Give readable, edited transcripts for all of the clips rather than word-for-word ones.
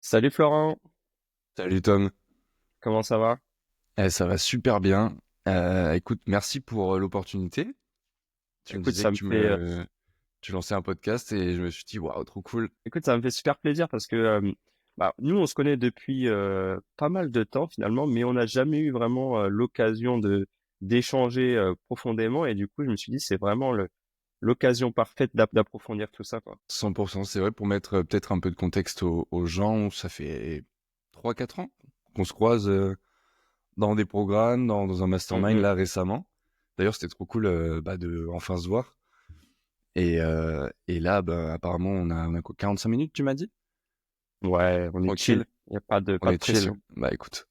Salut Florent, Salut Tom. comment ça va? Ça va super bien. Écoute, merci pour l'opportunité. Tu me Écoute, disais ça que me fait, tu lançais un podcast et je me suis dit, waouh, trop cool. écoute, ça me fait super plaisir parce que nous, on se connaît depuis pas mal de temps finalement, mais on n'a jamais eu vraiment l'occasion de d'échanger profondément. Et du coup, je me suis dit, c'est vraiment l'occasion parfaite d'approfondir tout ça, quoi. 100%, c'est vrai, pour mettre peut-être un peu de contexte aux gens, ça fait 3 4 ans qu'on se croise dans des programmes, dans un mastermind Mm, là récemment. D'ailleurs, c'était trop cool de enfin se voir. Et là, apparemment, on a quoi, 45 minutes, tu m'as dit? Ouais, on est chill, Tranquille, il n'y a pas de, on pas de est chill. pression. Bah écoute,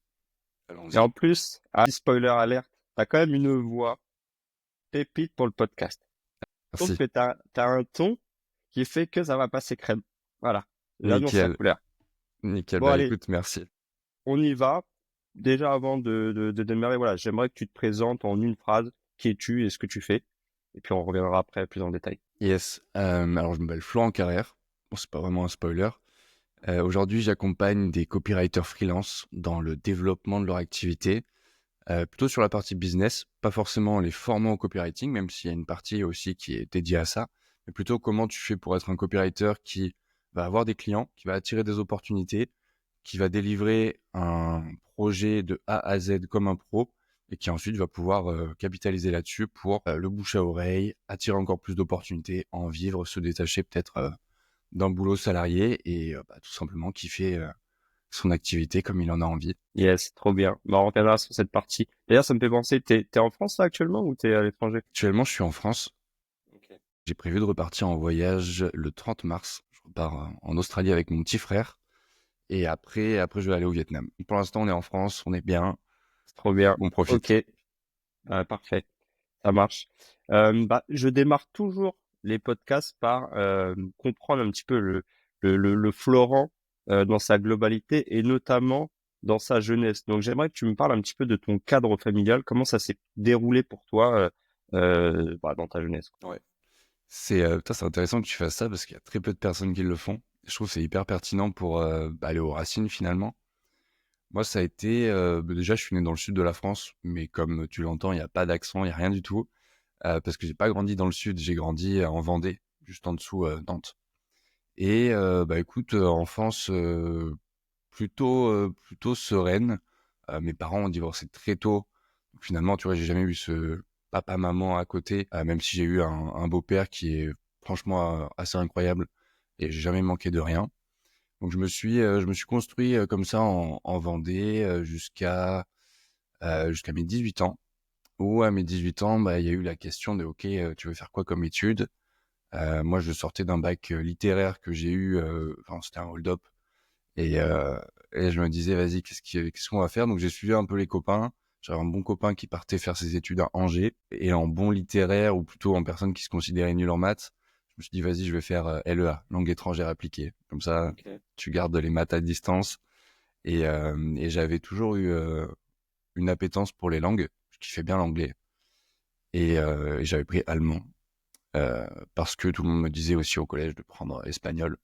Et allons-y. en plus, spoiler alerte, t'as quand même une voix pépite pour le podcast. Je trouve Merci. que t'as un ton qui fait que ça va passer crème. Voilà, j'annonce la Nickel, couleur. nickel. Bon, Bah allez, écoute, merci. on y va. Déjà, avant de démarrer, voilà, j'aimerais que tu te présentes en une phrase. Qui es-tu et ce que tu fais? Et puis, on reviendra après plus en détail. Yes. Alors, je m'appelle Florent Carrère. Bon, c'est pas vraiment un spoiler. Aujourd'hui, j'accompagne des copywriters freelance dans le développement de leur activité, plutôt sur la partie business, pas forcément les formants au copywriting, même s'il y a une partie aussi qui est dédiée à ça, mais plutôt comment tu fais pour être un copywriter qui va avoir des clients, qui va attirer des opportunités, qui va délivrer un projet de A à Z comme un pro et qui ensuite va pouvoir capitaliser là-dessus pour le bouche à oreille, attirer encore plus d'opportunités, en vivre, se détacher peut-être d'un boulot salarié et tout simplement kiffer son activité comme il en a envie. Yes, trop bien. Bah, on reviendra sur cette partie. D'ailleurs, ça me fait penser, t'es en France là actuellement ou t'es à l'étranger? Actuellement, je suis en France. Ok. J'ai prévu de repartir en voyage le 30 mars. Je repars en Australie avec mon petit frère et après je vais aller au Vietnam. Pour l'instant, on est en France, on est bien, C'est trop bien. on Ok, profite. parfait. Ça marche. Je démarre toujours les podcasts par comprendre un petit peu le Florent dans sa globalité et notamment dans sa jeunesse. Donc j'aimerais que tu me parles un petit peu de ton cadre familial, comment ça s'est déroulé pour toi dans ta jeunesse, quoi. Ouais. C'est intéressant que tu fasses ça parce qu'il y a très peu de personnes qui le font. Je trouve que c'est hyper pertinent pour aller aux racines finalement. Moi, ça a été déjà, je suis né dans le sud de la France, mais comme tu l'entends, il n'y a pas d'accent, il n'y a rien du tout, parce que j'ai pas grandi dans le sud, j'ai grandi en Vendée, juste en dessous Nantes. Et écoute, enfance plutôt sereine. Mes parents ont divorcé très tôt. Donc, finalement, tu vois, j'ai jamais eu ce papa-maman à côté, même si j'ai eu un beau-père qui est franchement assez incroyable et j'ai jamais manqué de rien. Donc je me suis construit comme ça en Vendée jusqu'à mes 18 ans. Où à mes 18 ans, il y a eu la question de OK, tu veux faire quoi comme étude? Moi, je sortais d'un bac littéraire que j'ai eu, enfin c'était un hold-up et, euh, et je me disais, vas-y, qu'est-ce qu'on va faire? Donc j'ai suivi un peu les copains. J'avais un bon copain qui partait faire ses études à Angers et en bon littéraire ou plutôt en personne qui se considérait nulle en maths. Je me suis dit, vas-y, je vais faire LEA, langue étrangère appliquée. Comme ça, Ok. tu gardes les maths à distance. Et j'avais toujours eu une appétence pour les langues. Je kiffais bien l'anglais. Et j'avais pris allemand parce que tout le monde me disait aussi au collège de prendre espagnol.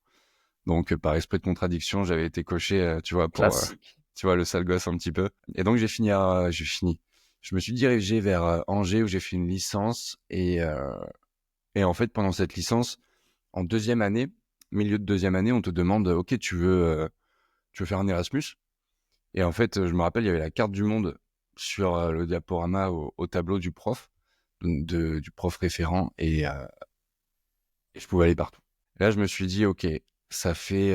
Donc, par esprit de contradiction, j'avais été coché, tu vois, pour, Classique. tu vois, le sale gosse un petit peu. Et donc, j'ai fini. Je me suis dirigé vers Angers où j'ai fait une licence. Et en fait, pendant cette licence, en deuxième année, milieu de deuxième année, on te demande, OK, tu veux faire un Erasmus? Et en fait, je me rappelle, il y avait la carte du monde sur le diaporama au tableau du prof, du prof référent. Et je pouvais aller partout. Là, je me suis dit, ok, ça fait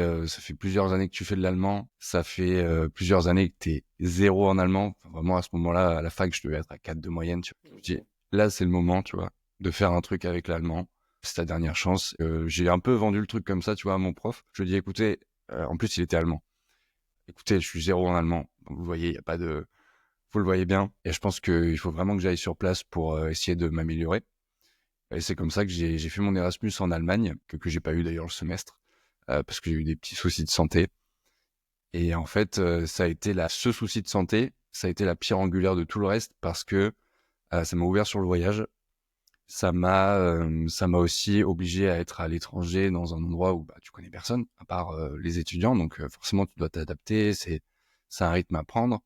plusieurs années que tu fais de l'allemand, ça fait plusieurs années que t'es zéro en allemand. Enfin, vraiment, à ce moment-là, à la fac, je devais être à 4 de moyenne. Tu vois. Je me dis, Ok. là, c'est le moment, tu vois, de faire un truc avec l'allemand. C'est ta dernière chance. J'ai un peu vendu le truc comme ça, tu vois, à mon prof. Je lui ai dit, écoutez, en plus, il était allemand. Écoutez, je suis zéro en allemand. Donc, vous voyez, il y a pas de, vous le voyez bien. Et je pense qu'il faut vraiment que j'aille sur place pour essayer de m'améliorer. Et c'est comme ça que j'ai fait mon Erasmus en Allemagne, que j'ai pas eu d'ailleurs le semestre, parce que j'ai eu des petits soucis de santé. Et en fait, ça a été ce souci de santé, ça a été la pierre angulaire de tout le reste, parce que ça m'a ouvert sur le voyage. ça m'a aussi obligé à être à l'étranger dans un endroit où tu connais personne à part les étudiants, donc forcément tu dois t'adapter, c'est un rythme à prendre.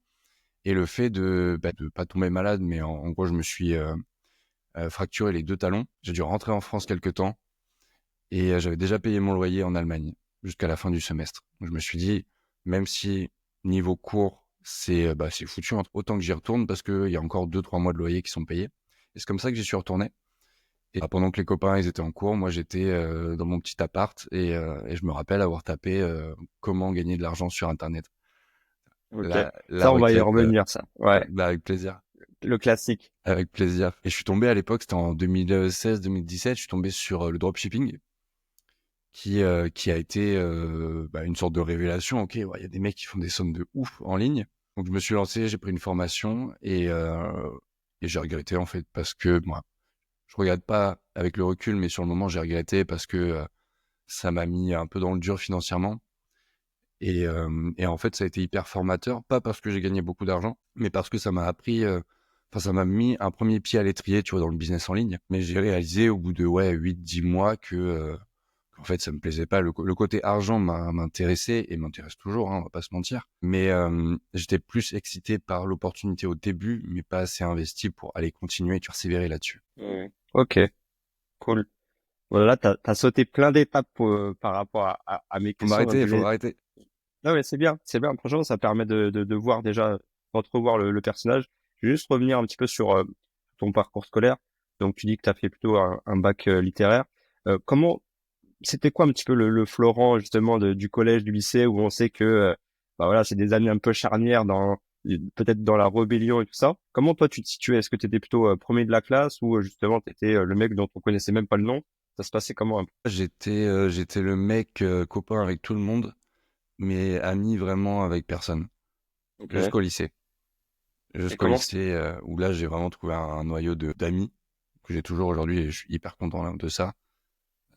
Et le fait de pas tomber malade, mais en gros je me suis fracturé les deux talons. J'ai dû rentrer en France quelque temps et j'avais déjà payé mon loyer en Allemagne jusqu'à la fin du semestre. Donc je me suis dit, même si niveau cours c'est foutu, autant que j'y retourne parce que il y a encore 2-3 mois de loyer qui sont payés. Et c'est comme ça que j'y suis retourné. Et pendant que les copains ils étaient en cours, moi j'étais dans mon petit appart et je me rappelle avoir tapé comment gagner de l'argent sur Internet. Ok. La Ça, on va y requête, revenir, ça. Ouais. avec plaisir. Le classique. Avec plaisir. Et je suis tombé à l'époque, c'était en 2016-2017, je suis tombé sur le dropshipping qui a été une sorte de révélation. Ok, ouais, il y a des mecs qui font des sommes de ouf en ligne. Donc je me suis lancé, j'ai pris une formation et j'ai regretté en fait parce que moi, je regrette pas avec le recul, mais sur le moment j'ai regretté parce que ça m'a mis un peu dans le dur financièrement. Et en fait, ça a été hyper formateur, pas parce que j'ai gagné beaucoup d'argent, mais parce que ça m'a appris, ça m'a mis un premier pied à l'étrier, tu vois, dans le business en ligne. Mais j'ai réalisé au bout de 8-10 mois qu'en fait, ça me plaisait pas. Le côté argent m'intéressait et m'intéresse toujours, hein, on va pas se mentir. Mais j'étais plus excité par l'opportunité au début, mais pas assez investi pour aller continuer et persévérer là-dessus. Ouais. Ok, cool. Voilà, t'as sauté plein d'étapes par rapport à mes Faut questions. Donc, m'arrêter, faut m'arrêter. non, mais c'est bien, c'est bien. Franchement, ça permet de voir déjà, d'entrevoir le personnage. Je vais juste revenir un petit peu sur ton parcours scolaire. Donc, tu dis que tu as fait plutôt un bac littéraire. Comment, c'était quoi un petit peu le Florent justement du collège, du lycée, où on sait que, bah voilà, c'est des années un peu charnières peut-être dans la rébellion et tout ça. Comment toi tu te situais? Est-ce que tu étais plutôt premier de la classe ou justement tu étais le mec dont on connaissait même pas le nom? Ça se passait comment un peu? J'étais le mec copain avec tout le monde, mais ami vraiment avec personne. Ok. Jusqu'au lycée. Et Jusqu'au comment lycée où là j'ai vraiment trouvé un noyau d'amis que j'ai toujours aujourd'hui et je suis hyper content là, de ça.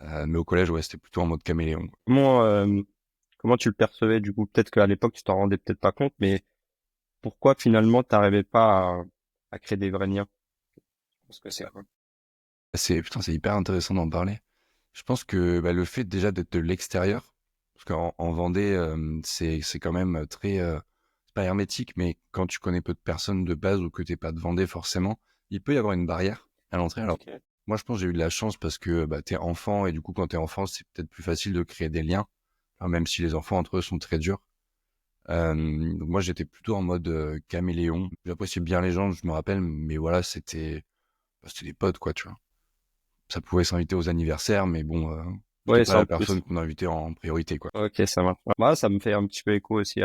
Mais au collège, ouais, c'était plutôt en mode caméléon, quoi. comment comment tu le percevais du coup? Peut-être qu'à l'époque tu t'en rendais peut-être pas compte, mais pourquoi finalement t'arrivais pas à créer des vrais liens? Parce que c'est quoi? Putain, c'est hyper intéressant d'en parler. Je pense que le fait déjà d'être de l'extérieur, parce qu'en Vendée, c'est quand même très, c'est pas hermétique, mais quand tu connais peu de personnes de base ou que t'es pas de Vendée forcément, il peut y avoir une barrière à l'entrée. Alors, Ok. moi, je pense que j'ai eu de la chance parce que t'es enfant et du coup, quand t'es enfant, c'est peut-être plus facile de créer des liens, enfin, même si les enfants entre eux sont très durs. Donc moi, j'étais plutôt en mode caméléon. J'appréciais bien les gens, je me rappelle, mais voilà, c'était des potes, quoi, tu vois. Ça pouvait s'inviter aux anniversaires, mais bon, j'étais Ouais, pas c'est en la plus. personne qu'on invitait en priorité, quoi. Ok, ça marche. Moi, ça me fait un petit peu écho aussi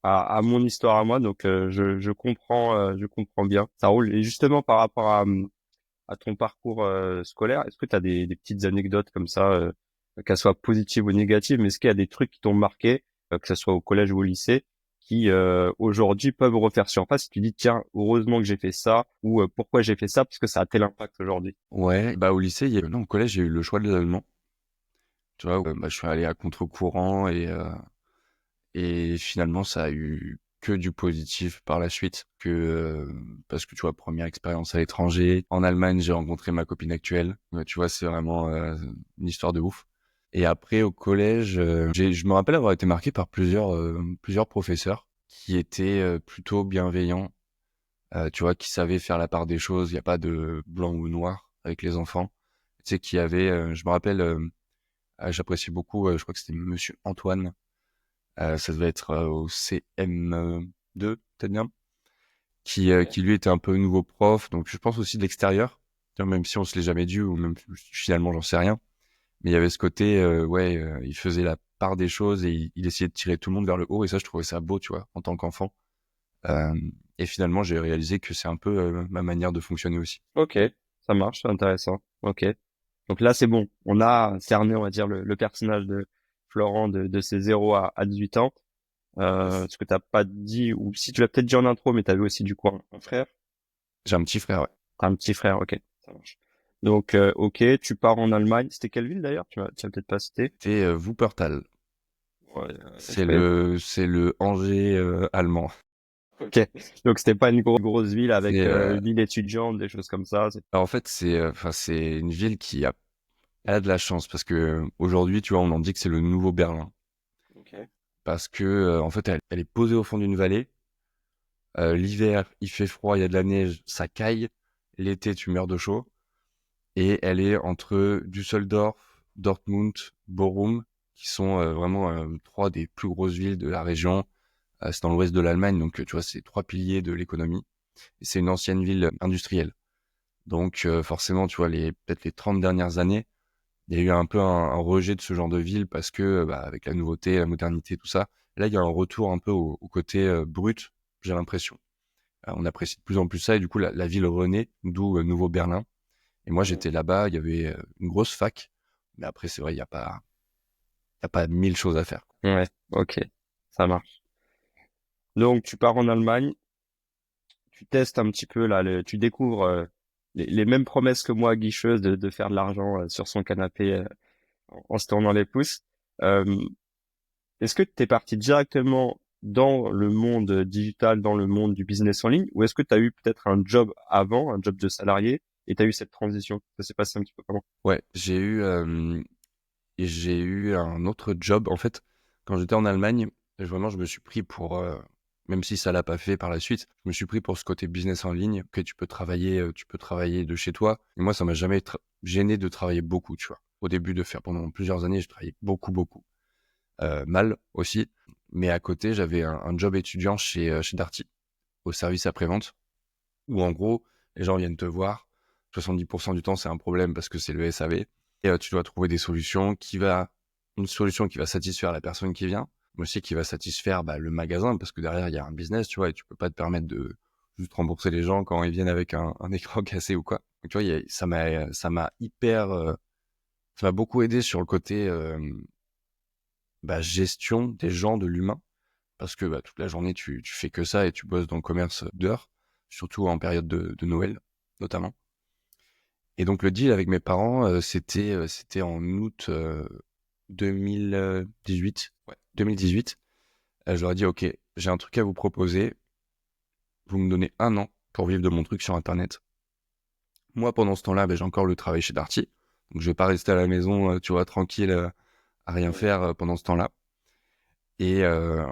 à mon histoire à moi, donc je comprends bien. Ça roule. Et justement, par rapport à ton parcours scolaire, est-ce que tu as des petites anecdotes comme ça, qu'elles soient positives ou négatives, mais est-ce qu'il y a des trucs qui t'ont marqué, que ce soit au collège ou au lycée, qui aujourd'hui peuvent refaire surface si tu dis, tiens, heureusement que j'ai fait ça, ou pourquoi j'ai fait ça, parce que ça a tel impact aujourd'hui. Ouais, au lycée, non, au collège, j'ai eu le choix de l'allemand. Tu vois, je suis allé à contre-courant et finalement, ça a eu que du positif par la suite, parce que tu vois, première expérience à l'étranger. En Allemagne, j'ai rencontré ma copine actuelle. Tu vois, c'est vraiment une histoire de ouf. Et après, au collège, je me rappelle avoir été marqué par plusieurs professeurs qui étaient plutôt bienveillants, tu vois, qui savaient faire la part des choses. Il n'y a pas de blanc ou noir avec les enfants. Tu sais, je me rappelle, j'apprécie beaucoup, je crois que c'était Monsieur Antoine. Ça devait être au CM2, peut-être bien, qui lui était un peu nouveau prof. Donc je pense aussi de l'extérieur, tu vois, même si on se l'est jamais dit ou même finalement j'en sais rien. Mais il y avait ce côté, il faisait la part des choses et il essayait de tirer tout le monde vers le haut. Et ça, je trouvais ça beau, tu vois, en tant qu'enfant. Euh, et finalement, j'ai réalisé que c'est un peu ma manière de fonctionner aussi. Ok, ça marche, c'est intéressant. Ok. Donc là, c'est bon. On a cerné, on va dire, le personnage de Florent de ses 0 à 18 ans. Yes. Ce que t'as pas dit, ou si tu l'as peut-être dit en intro, mais t'avais aussi du coup un frère. J'ai un petit frère, ouais. T'as un petit frère, ok. Ça marche. Donc, ok, tu pars en Allemagne. C'était quelle ville d'ailleurs? Tu l'as peut-être pas cité. C'était Wuppertal. Ouais, je C'est connais. le, c'est le Angers allemand. Ok. Donc c'était pas une grosse ville avec C'est, ville étudiante, des choses comme ça. alors en fait, c'est une ville qui a, elle a de la chance parce que aujourd'hui, tu vois, on en dit que c'est le nouveau Berlin Ok. parce que en fait, elle est posée au fond d'une vallée. L'hiver, il fait froid, il y a de la neige, ça caille. L'été, tu meurs de chaud. Et elle est entre Düsseldorf, Dortmund, Bochum, qui sont vraiment trois des plus grosses villes de la région. C'est dans l'ouest de l'Allemagne, donc tu vois, c'est trois piliers de l'économie. Et c'est une ancienne ville industrielle. Donc forcément, tu vois, peut-être les 30 dernières années, il y a eu un peu un rejet de ce genre de ville parce que bah, avec la nouveauté, la modernité, tout ça, là, il y a un retour un peu au côté brut, j'ai l'impression. On apprécie de plus en plus ça et du coup, la ville renaît, d'où Nouveau Berlin. Et moi, Mm. j'étais là-bas, il y avait une grosse fac, mais après, c'est vrai, il y a pas 1000 choses à faire. Ouais. Ok. Ça marche. Donc tu pars en Allemagne, tu testes un petit peu là, tu découvres les mêmes promesses que moi, guicheuse, de faire de l'argent sur son canapé en se tournant les pouces. Euh, Est-ce que tu es parti directement dans le monde digital, dans le monde du business en ligne, ou est-ce que tu as eu peut-être un job avant, un job de salarié, et tu as eu cette transition? Ça s'est passé un petit peu comment? Ouais, j'ai eu un autre job. En fait, quand j'étais en Allemagne, vraiment, je me suis pris pour, même si ça l'a pas fait par la suite, je me suis pris pour ce côté business en ligne, que tu peux travailler de chez toi. Et moi, ça m'a jamais gêné de travailler beaucoup, tu vois. Au début de faire pendant plusieurs années, je travaillais beaucoup, beaucoup. Mal aussi. Mais à côté, j'avais un job étudiant chez Darty, au service après-vente, où en gros, les gens viennent te voir. 70% du temps, c'est un problème parce que c'est le SAV. Et tu dois trouver des solutions une solution qui va satisfaire la personne qui vient, mais aussi qui va satisfaire bah, le magasin parce que derrière, il y a un business, tu vois, et tu peux pas te permettre de juste rembourser les gens quand ils viennent avec un écran cassé ou quoi. Donc, tu vois, ça m'a beaucoup aidé sur le côté bah, gestion des gens, de l'humain, parce que bah, toute la journée, tu fais que ça et tu bosses dans le commerce dehors, surtout en période de Noël, notamment. Et donc le deal avec mes parents, c'était en août 2018. Ouais, 2018. Je leur ai dit, OK, j'ai un truc à vous proposer. Vous me donnez 1 an pour vivre de mon truc sur Internet. Moi, pendant ce temps-là, ben, j'ai encore le travail chez Darty. Donc je vais pas rester à la maison, tu vois, tranquille, à rien faire pendant ce temps-là. Et, euh,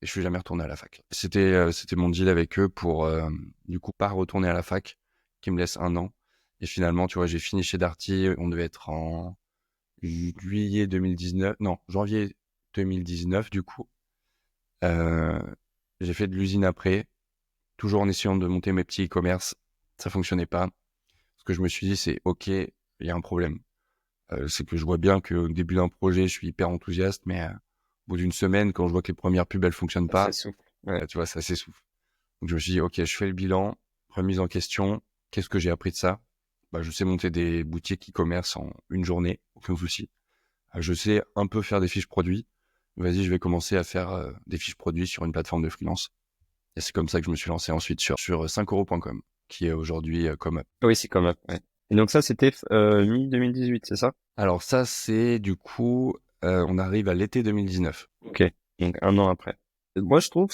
et je suis jamais retourné à la fac. C'était mon deal avec eux pour, du coup, pas retourner à la fac, qui me laisse 1 an. Et finalement, tu vois, j'ai fini chez Darty. On devait être en juillet 2019, non, janvier 2019 du coup. Euh, j'ai fait de l'usine après, toujours en essayant de monter mes petits e-commerce. Ça fonctionnait pas. Ce que je me suis dit, c'est OK, il y a un problème. C'est que je vois bien qu'au début d'un projet, je suis hyper enthousiaste, mais au bout d'une semaine, quand je vois que les premières pubs, elles fonctionnent Ça pas, s'essouffle. Ouais. tu vois, ça s'essouffle. Donc je me suis dit, OK, je fais le bilan, remise en question. Qu'est-ce que j'ai appris de ça? Bah, je sais monter des boutiques e-commerce en une journée, aucun souci. Je sais un peu faire des fiches produits. Vas-y, je vais commencer à faire des fiches produits sur une plateforme de freelance. Et c'est comme ça que je me suis lancé ensuite sur 5euros.com, qui est aujourd'hui comme. Oui, c'est quand même. Ouais. Et donc ça, c'était mi-2018, c'est ça? Alors ça, c'est du coup, on arrive à l'été 2019. Ok. Donc un an après. Moi, je trouve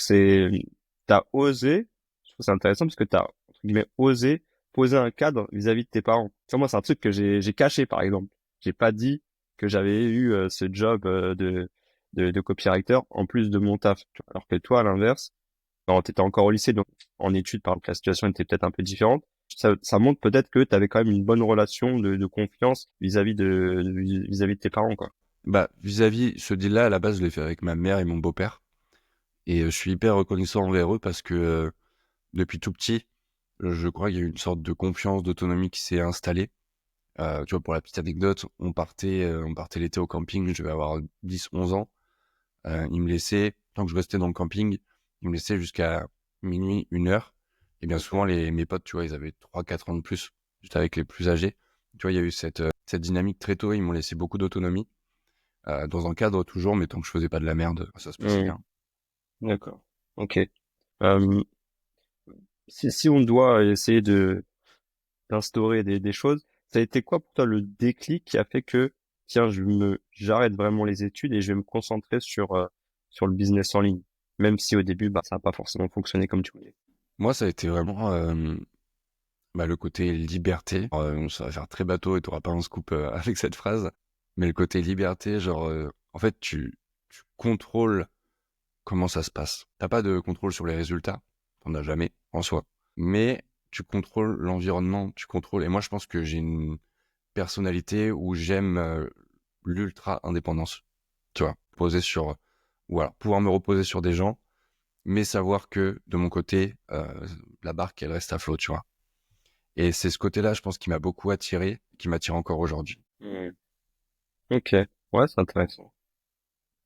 t'as osé. Je trouve c'est intéressant parce que t'as entre guillemets osé poser un cadre vis-à-vis de tes parents. Tu vois, moi, c'est un truc que j'ai caché, par exemple. J'ai pas dit que j'avais eu ce job de copywriter en plus de mon taf. Tu vois. Alors que toi, à l'inverse, quand t'étais encore au lycée, donc en études, par exemple, la situation était peut-être un peu différente. Ça montre peut-être que tu avais quand même une bonne relation de confiance vis-à-vis de tes parents, quoi. Bah, vis-à-vis ce deal-là, à la base, je l'ai fait avec ma mère et mon beau-père. Et je suis hyper reconnaissant envers eux parce que depuis tout petit, je crois qu'il y a eu une sorte de confiance, d'autonomie qui s'est installée. Tu vois, pour la petite anecdote, on partait l'été au camping, je vais avoir 10, 11 ans. Ils me laissaient, tant que je restais dans le camping, ils me laissaient jusqu'à minuit, 1 heure. Et bien souvent, mes potes, tu vois, ils avaient 3, 4 ans de plus, juste avec les plus âgés. Tu vois, il y a eu cette dynamique très tôt, ils m'ont laissé beaucoup d'autonomie, dans un cadre toujours, mais tant que je faisais pas de la merde, ça se passait Hmm, bien. d'accord. Ok. Euh, si on doit essayer d'instaurer des choses, ça a été quoi pour toi le déclic qui a fait que, tiens, j'arrête vraiment les études et je vais me concentrer sur le business en ligne? même si au début, ça n'a pas forcément fonctionné comme tu voulais. Moi, ça a été vraiment le côté liberté. Ça va faire très bateau et tu n'auras pas un scoop avec cette phrase. Mais le côté liberté, genre, en fait, tu contrôles comment ça se passe. T'as pas de contrôle sur les résultats. T'en as jamais, en soi. Mais tu contrôles l'environnement, tu contrôles. Et moi, je pense que j'ai une personnalité où j'aime l'ultra indépendance. Tu vois, voilà, pouvoir me reposer sur des gens, mais savoir que de mon côté, la barque, elle reste à flot, tu vois. Et c'est ce côté-là, je pense, qui m'a beaucoup attiré, qui m'attire encore aujourd'hui. Mm. Ok, ouais, c'est intéressant,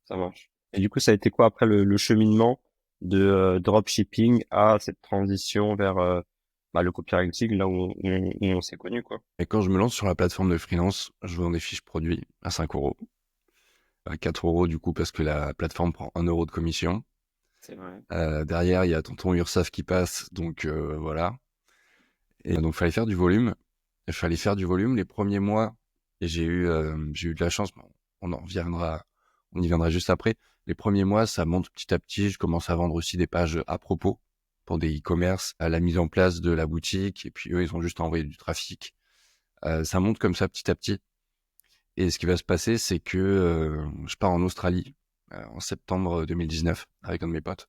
ça marche. Et du coup, ça a été quoi après le cheminement de dropshipping à cette transition vers le copywriting, là où on s'est connus, quoi. Et quand je me lance sur la plateforme de freelance, je vends des fiches produits à 5 €. À 4 € du coup, parce que la plateforme prend 1 € de commission. C'est vrai. Derrière, il y a tonton Ursaf qui passe, donc voilà. Et donc, fallait faire du volume. Il fallait faire du volume les premiers mois. Et j'ai eu de la chance. Bon, on y viendra juste après. Les premiers mois, ça monte petit à petit. Je commence à vendre aussi des pages à propos pour des e-commerce, à la mise en place de la boutique. Et puis eux, ils ont juste envoyé du trafic. Ça monte comme ça petit à petit. Et ce qui va se passer, c'est que je pars en Australie en septembre 2019 avec un de mes potes.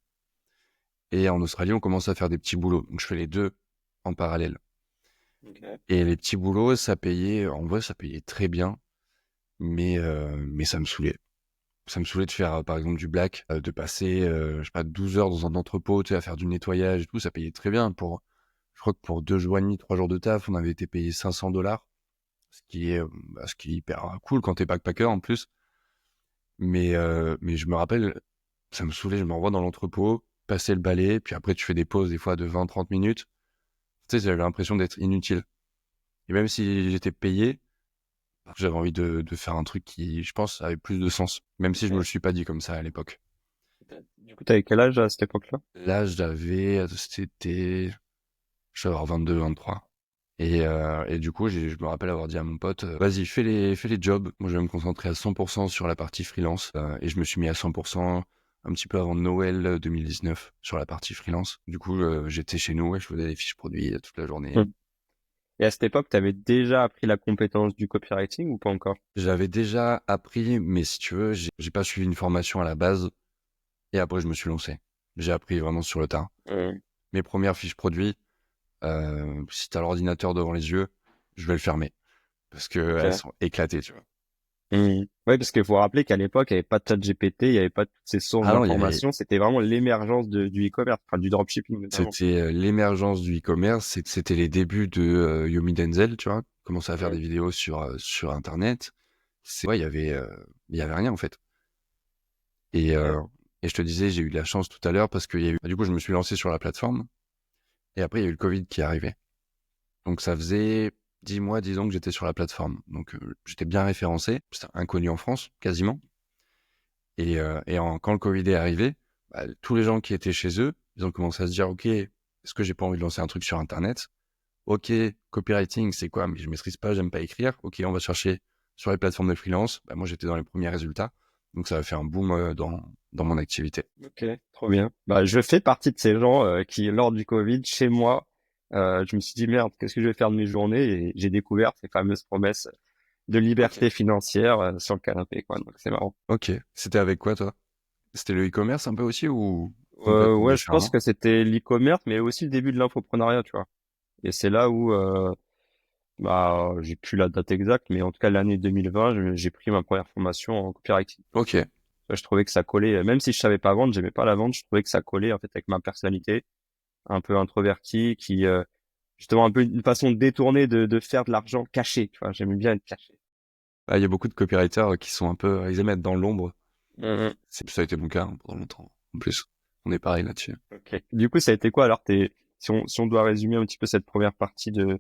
Et en Australie, on commence à faire des petits boulots. Donc je fais les deux en parallèle. Ok. Et les petits boulots, ça payait, en vrai, ça payait très bien, mais ça me saoulait. Ça me saoulait de faire, par exemple, du black, de passer, je sais pas, 12 heures dans un entrepôt, tu sais, à faire du nettoyage et tout, ça payait très bien. Je crois que pour 2 jours et demi, 3 jours de taf, on avait été payé 500 $, ce qui est hyper cool quand t'es backpacker en plus. Mais je me rappelle, ça me saoulait, je me renvoie dans l'entrepôt, passer le balai, puis après tu fais des pauses des fois de 20-30 minutes. Tu sais, j'avais l'impression d'être inutile. Et même si j'étais payé, j'avais envie de faire un truc qui, je pense, avait plus de sens. Même si je me le Ok. suis pas dit comme ça à l'époque. Du coup, t'avais quel âge à cette époque-là? Là, je devais avoir 22, 23. Et du coup, je me rappelle avoir dit à mon pote, vas-y, fais les jobs. Moi, je vais me concentrer à 100% sur la partie freelance. Et je me suis mis à 100% un petit peu avant Noël 2019 sur la partie freelance. Du coup, j'étais chez nous et je faisais des fiches produits toute la journée. Hmm. Et à cette époque, t'avais déjà appris la compétence du copywriting ou pas encore? J'avais déjà appris, mais si tu veux, j'ai pas suivi une formation à la base. Et après, je me suis lancé. J'ai appris vraiment sur le tas. Hmm. Mes premières fiches produits, si t'as l'ordinateur devant les yeux, je vais le fermer. Parce que elles Ok. sont éclatées, tu vois. Hmm. Ouais, parce qu'il faut rappeler qu'à l'époque, il n'y avait pas de chat GPT, il n'y avait pas toutes ces sources Ah non, il y avait, d'informations. C'était vraiment l'émergence du e-commerce, enfin du dropshipping notamment. c'était l'émergence du e-commerce, c'était les débuts de Yomi Denzel, tu vois. Commençait à faire Hmm. des vidéos sur Internet. Ouais, il y avait rien, en fait. Et, Ok. euh, et je te disais, j'ai eu de la chance tout à l'heure parce qu'il y a eu, du coup, je me suis lancé sur la plateforme. Et après, il y a eu le Covid qui est arrivé. Donc ça faisait 10 mois, 10 ans que j'étais sur la plateforme. Donc j'étais bien référencé. C'était inconnu en France, quasiment. Quand le Covid est arrivé, tous les gens qui étaient chez eux, ils ont commencé à se dire, OK, est-ce que j'ai pas envie de lancer un truc sur Internet? OK, copywriting, c'est quoi? Mais je maîtrise pas, j'aime pas écrire. OK, on va chercher sur les plateformes de freelance. Moi, j'étais dans les premiers résultats. Donc ça a fait un boom dans mon activité. Ok, trop bien. Je fais partie de ces gens qui, lors du Covid, chez moi, je me suis dit merde, qu'est-ce que je vais faire de mes journées? Et j'ai découvert ces fameuses promesses de OK. liberté financière sur le canapé, quoi. Donc c'est marrant. OK. C'était avec quoi, toi? C'était le e-commerce un peu aussi ou complètement Ouais, je pense différemment? que c'était l'e-commerce, mais aussi le début de l'infoprenariat, tu vois. Et c'est là où, j'ai plus la date exacte, mais en tout cas l'année 2020, j'ai pris ma première formation en copywriting. OK. Je trouvais que ça collait, même si je savais pas vendre, j'aimais pas la vente, je trouvais que ça collait en fait avec ma personnalité, un peu introverti, qui justement un peu une façon détournée de faire de l'argent caché, tu vois. J'aimais bien être caché. Il y a beaucoup de copywriters qui sont un peu, ils aiment être dans l'ombre. Mhm. Ça a été mon cas pendant longtemps. En plus, on est pareil là-dessus. Ok. Du coup, ça a été quoi alors si on doit résumer un petit peu cette première partie de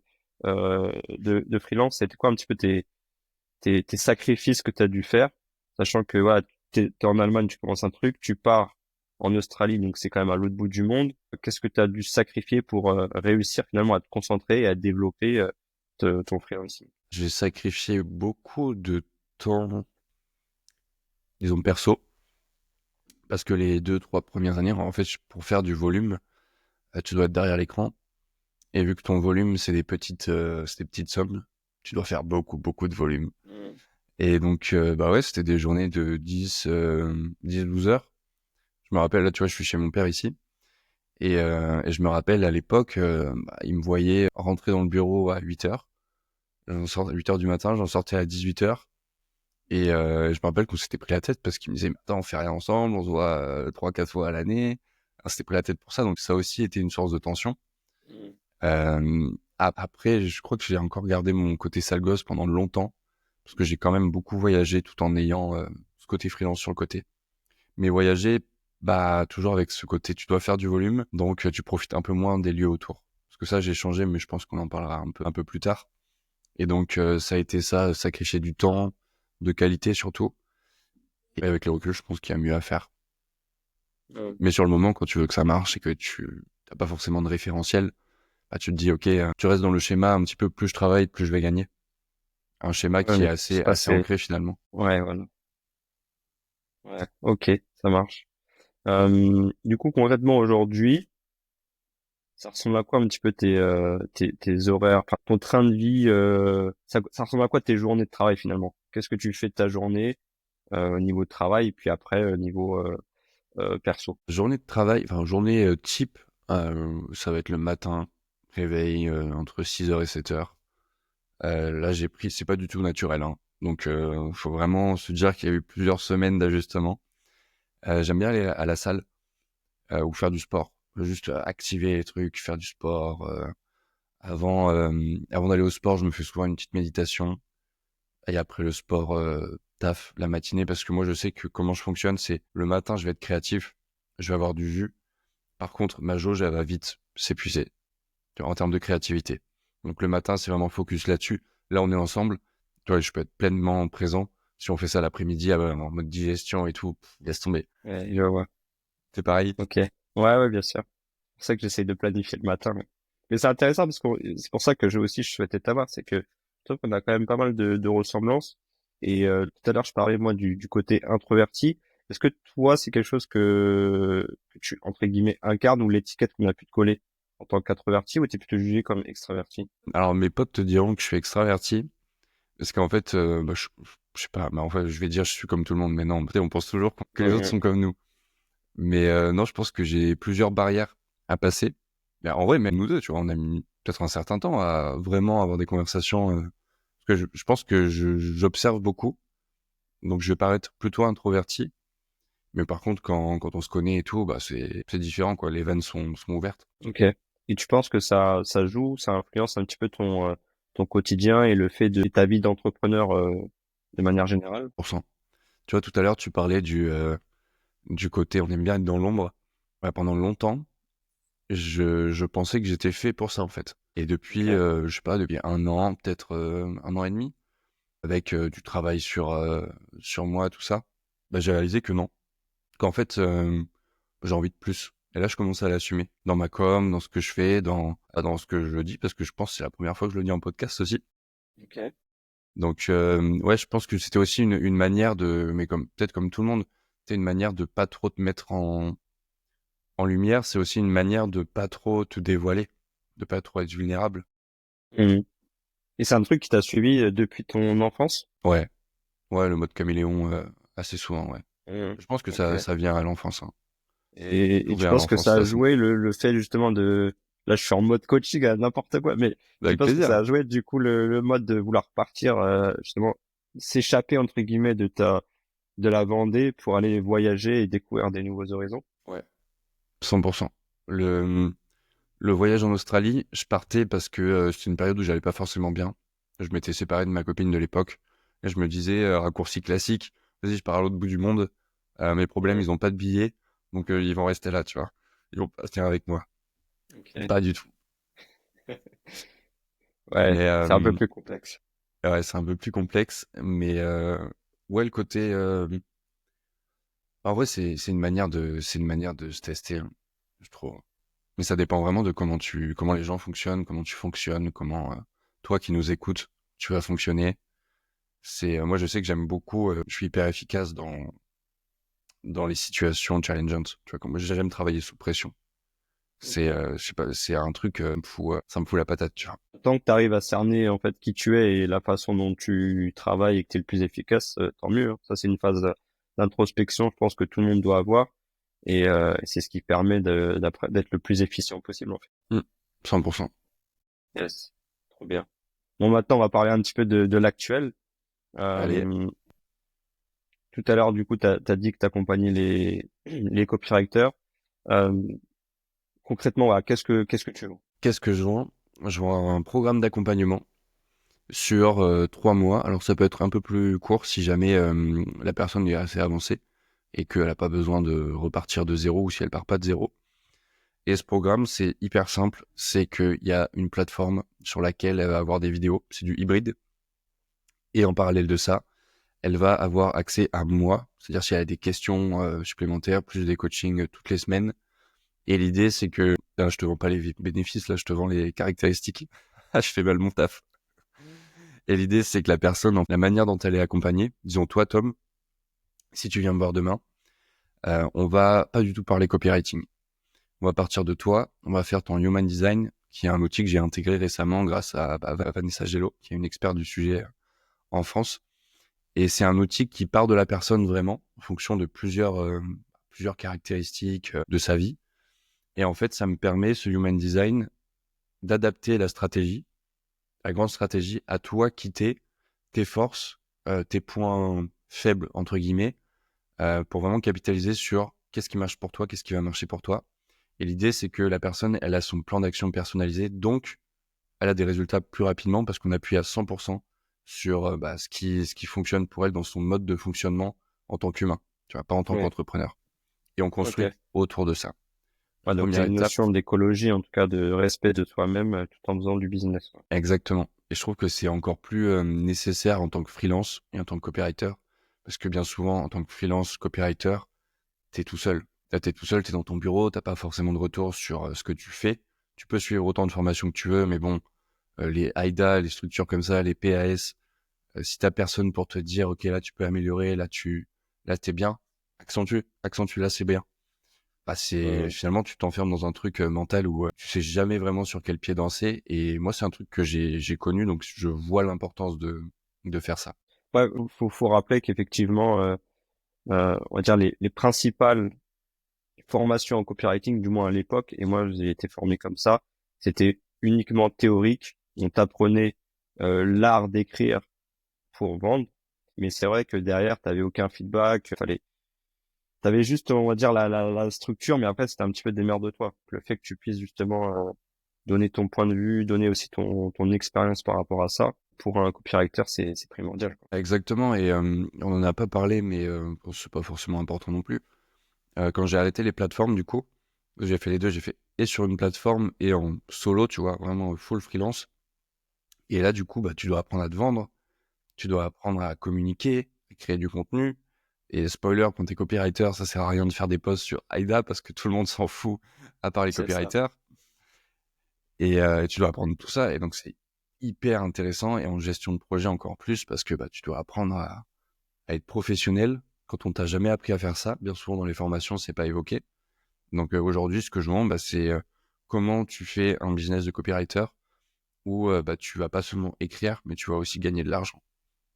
freelance, c'était quoi un petit peu tes sacrifices que tu as dû faire, sachant que voilà, t'es en Allemagne, tu commences un truc, tu pars en Australie, donc c'est quand même à l'autre bout du monde. Qu'est-ce que tu as dû sacrifier pour réussir finalement à te concentrer et à développer ton freelancing? J'ai sacrifié beaucoup de temps, disons perso, Parce que les 2-3 premières années, en fait, pour faire du volume, tu dois être derrière l'écran. Et vu que ton volume, c'est des petites sommes, tu dois faire beaucoup, beaucoup de volume. Mm. Et donc, bah ouais, c'était des journées de 10-12 heures. Je me rappelle, là, tu vois, je suis chez mon père ici. Et je me rappelle, à l'époque, il me voyait rentrer dans le bureau à 8 heures. J'en sortais à 8 heures du matin, j'en sortais à 18 heures. Et je me rappelle qu'on s'était pris la tête parce qu'il me disait, mais attends, on fait rien ensemble, on se voit 3-4 fois à l'année. On s'était pris la tête pour ça, donc ça aussi était une source de tension. Mm. Après, je crois que j'ai encore gardé mon côté sale gosse pendant longtemps, parce que j'ai quand même beaucoup voyagé tout en ayant ce côté freelance sur le côté. Mais voyager, bah toujours avec ce côté, tu dois faire du volume, donc tu profites un peu moins des lieux autour. Parce que ça, j'ai changé, mais je pense qu'on en parlera un peu plus tard. Et donc ça a été ça, sacrifier du temps, de qualité surtout. Et avec le recul, je pense qu'il y a mieux à faire. Mm. Mais sur le moment, quand tu veux que ça marche et que tu n'as pas forcément de référentiel, bah, tu te dis, ok, tu restes dans le schéma un petit peu, plus je travaille, plus je vais gagner. Un schéma Ouais, qui est mais c'est pas assez assez. ancré finalement. Ouais, voilà. Ouais. Ok, ça marche. Du coup, concrètement aujourd'hui, ça ressemble à quoi un petit peu tes horaires, enfin, ton train de vie, ça ressemble à quoi tes journées de travail finalement? Qu'est-ce que tu fais de ta journée au niveau de travail et puis après niveau perso? Journée de travail, enfin journée type, ça va être le matin, réveil entre 6 heures et 7 heures. Là, c'est pas du tout naturel, hein. Donc, faut vraiment se dire qu'il y a eu plusieurs semaines d'ajustement. J'aime bien aller à la salle ou faire du sport. Juste activer les trucs, faire du sport. Avant d'aller au sport, je me fais souvent une petite méditation. Et après le sport, taf la matinée, parce que moi, je sais que comment je fonctionne, c'est le matin, je vais être créatif, je vais avoir du jus. Par contre, ma jauge, elle va vite s'épuiser, tu vois, en termes de créativité. Donc le matin, c'est vraiment focus là-dessus. Là, on est ensemble. Tu vois, je peux être pleinement présent. Si on fait ça l'après-midi, en mode digestion et tout, laisse tomber. Ouais, je vois. C'est pareil. Ok. Ouais, ouais, bien sûr. C'est pour ça que j'essaye de planifier le matin. Mais c'est intéressant parce que c'est pour ça que je souhaitais t'avoir, c'est que je trouve qu'on a quand même pas mal de ressemblances. Et tout à l'heure, je parlais moi du côté introverti. Est-ce que toi, c'est quelque chose que tu entre guillemets incarnes ou l'étiquette qu'on a pu te coller en tant qu'introverti ou t'es plutôt jugé comme extraverti? Alors, mes potes te diront que je suis extraverti. Parce qu'en fait, bah, je sais pas, bah, en fait, je vais dire je suis comme tout le monde, mais non, peut-être on pense toujours que les autres Mhm. sont comme nous. Mais non, je pense que j'ai plusieurs barrières à passer. Mais en vrai, même nous deux, tu vois, on a mis peut-être un certain temps à vraiment avoir des conversations. Parce que je pense que j'observe beaucoup, donc je vais paraître plutôt introverti. Mais par contre, quand on se connaît et tout, bah c'est différent, quoi. Les vannes sont ouvertes. Ok. Et tu penses que ça joue, ça influence un petit peu ton quotidien et le fait de ta vie d'entrepreneur de manière générale? 100%. Tu vois, tout à l'heure, tu parlais du côté on aime bien être dans l'ombre. Ouais, pendant longtemps, je pensais que j'étais fait pour ça, en fait. Et depuis, Ok. je sais pas, depuis un an, peut-être 1 an et demi, avec du travail sur moi, tout ça, bah, j'ai réalisé que non. Qu'en fait, j'ai envie de plus. Et là, je commence à l'assumer. Dans ma com, dans ce que je fais, dans ce que je dis, parce que je pense que c'est la première fois que je le dis en podcast aussi. Ok. Donc, ouais, je pense que c'était aussi une manière de, mais comme, peut-être comme tout le monde, c'est une manière de pas trop te mettre en lumière. C'est aussi une manière de pas trop te dévoiler, de pas trop être vulnérable. Mhm. Et c'est un truc qui t'a suivi depuis ton enfance? Ouais, ouais, le mode caméléon, assez souvent, ouais. Mhm. Je pense que Ok. ça vient à l'enfance, hein. Et Tout tu vient à penses que l'enfance, ça de a toute façon. joué le fait justement de... Là, je suis en mode coaching à n'importe quoi, mais tu Avec penses que plaisir. ça a joué du coup le mode de vouloir partir justement s'échapper entre guillemets de la Vendée pour aller voyager et découvrir des nouveaux horizons? Ouais. 100%. Le, le voyage en Australie, je partais parce que c'était une période où j'allais pas forcément bien. Je m'étais séparé de ma copine de l'époque. Et je me disais, raccourci classique, vas-y, je pars à l'autre bout du monde. Mes problèmes, Mhm. ils ont pas de billets. Donc, ils vont rester là, tu vois. Ils vont pas venir avec moi. Ok. Pas du tout. Ouais, Mais c'est un peu plus complexe. ouais, c'est un peu plus complexe. Mais ouais, le côté... en vrai, c'est c'est une manière de se tester, hein, je trouve. Mais ça dépend vraiment de comment les gens fonctionnent, comment tu fonctionnes, comment toi qui nous écoutes, tu vas fonctionner. Moi, je sais que j'aime beaucoup. Je suis hyper efficace dans les situations challengeantes. Tu vois, comme moi, j'aime travailler sous pression. C'est, je sais pas, c'est un truc, ça me fout la patate, tu vois. Tant que tu arrives à cerner en fait qui tu es et la façon dont tu travailles et que tu es le plus efficace, tant mieux, hein. Ça, c'est une phase d'introspection, je pense que tout le monde doit avoir. Et c'est ce qui permet d'être le plus efficient possible, en fait. 100%. Yes. Trop bien. Bon, maintenant, on va parler un petit peu de l'actuel. Allez, Euh, Tout à l'heure, du coup, t'as dit que t'accompagnais les copywriters. Euh, Concrètement, voilà, qu'est-ce que tu veux? qu'est-ce que je vends? Je vends un programme d'accompagnement sur 3 mois. Alors ça peut être un peu plus court si jamais la personne est assez avancée et qu'elle n'a pas besoin de repartir de zéro ou si elle part pas de zéro. Et ce programme, c'est hyper simple. C'est qu'il y a une plateforme sur laquelle elle va avoir des vidéos. C'est du hybride. Et en parallèle de ça, elle va avoir accès à moi. C'est-à-dire si elle a des questions supplémentaires, plus des coachings toutes les semaines. Et l'idée, c'est que là, je te vends pas les bénéfices, là, je te vends les caractéristiques. Ah, je fais mal mon taf. Et l'idée, c'est que la personne, la manière dont elle est accompagnée, disons toi, Tom, si tu viens me voir demain, on va pas du tout parler copywriting. On va partir de toi, on va faire ton human design, qui est un outil que j'ai intégré récemment grâce à Vanessa Gello, qui est une experte du sujet en France. Et c'est un outil qui part de la personne vraiment, en fonction de plusieurs caractéristiques de sa vie. Et en fait, ça me permet, ce human design, d'adapter la stratégie, la grande stratégie, à toi qui t'es, tes forces, tes points faibles, entre guillemets, pour vraiment capitaliser sur qu'est-ce qui marche pour toi, qu'est-ce qui va marcher pour toi. Et l'idée, c'est que la personne, elle a son plan d'action personnalisé, donc elle a des résultats plus rapidement parce qu'on appuie à 100% sur ce qui fonctionne pour elle dans son mode de fonctionnement en tant qu'humain, tu vois, pas en tant Ouais. qu'entrepreneur. Et on construit Ok. autour de ça. Ouais, donc il y Première a une étape, notion d'écologie, en tout cas de respect de soi-même, tout en faisant du business, quoi. exactement. Et je trouve que c'est encore plus nécessaire en tant que freelance et en tant que copywriter, parce que bien souvent, en tant que freelance, copywriter, t'es tout seul. Là, t'es tout seul, t'es dans ton bureau, t'as pas forcément de retour sur ce que tu fais. Tu peux suivre autant de formations que tu veux, mais bon, les AIDA, les structures comme ça, les PAS, si t'as personne pour te dire, ok, là tu peux améliorer, là t'es bien, accentue, là c'est bien. Bah c'est Mhm. finalement tu t'enfermes dans un truc mental où tu sais jamais vraiment sur quel pied danser. Et moi c'est un truc que j'ai connu, donc je vois l'importance de faire ça. Ouais, faut rappeler qu'effectivement, on va dire les principales formations en copywriting, du moins à l'époque, et moi j'ai été formé comme ça, c'était uniquement théorique. On t'apprenait l'art d'écrire pour vendre, mais c'est vrai que derrière, t'avais aucun feedback. T'avais juste, on va dire, la structure, mais après, c'était un petit peu démerde-toi. Le fait que tu puisses justement donner ton point de vue, donner aussi ton expérience par rapport à ça, pour un copywriter, c'est primordial, quoi. Exactement. Et on en a pas parlé, mais bon, c'est pas forcément important non plus. Quand j'ai arrêté les plateformes, du coup, j'ai fait les deux. J'ai fait et sur une plateforme et en solo, tu vois, vraiment full freelance. Et là, du coup, bah, tu dois apprendre à te vendre, tu dois apprendre à communiquer, à créer du contenu. Et spoiler, quand t'es copywriter, ça sert à rien de faire des posts sur AIDA parce que tout le monde s'en fout à part les C'est ça. copywriters. Et tu dois apprendre tout ça. Et donc, c'est hyper intéressant. Et en gestion de projet encore plus parce que bah, tu dois apprendre à être professionnel quand on t'a jamais appris à faire ça. Bien souvent, dans les formations, c'est pas évoqué. Donc, aujourd'hui, ce que je vends, bah, c'est comment tu fais un business de copywriter où bah, tu vas pas seulement écrire, mais tu vas aussi gagner de l'argent.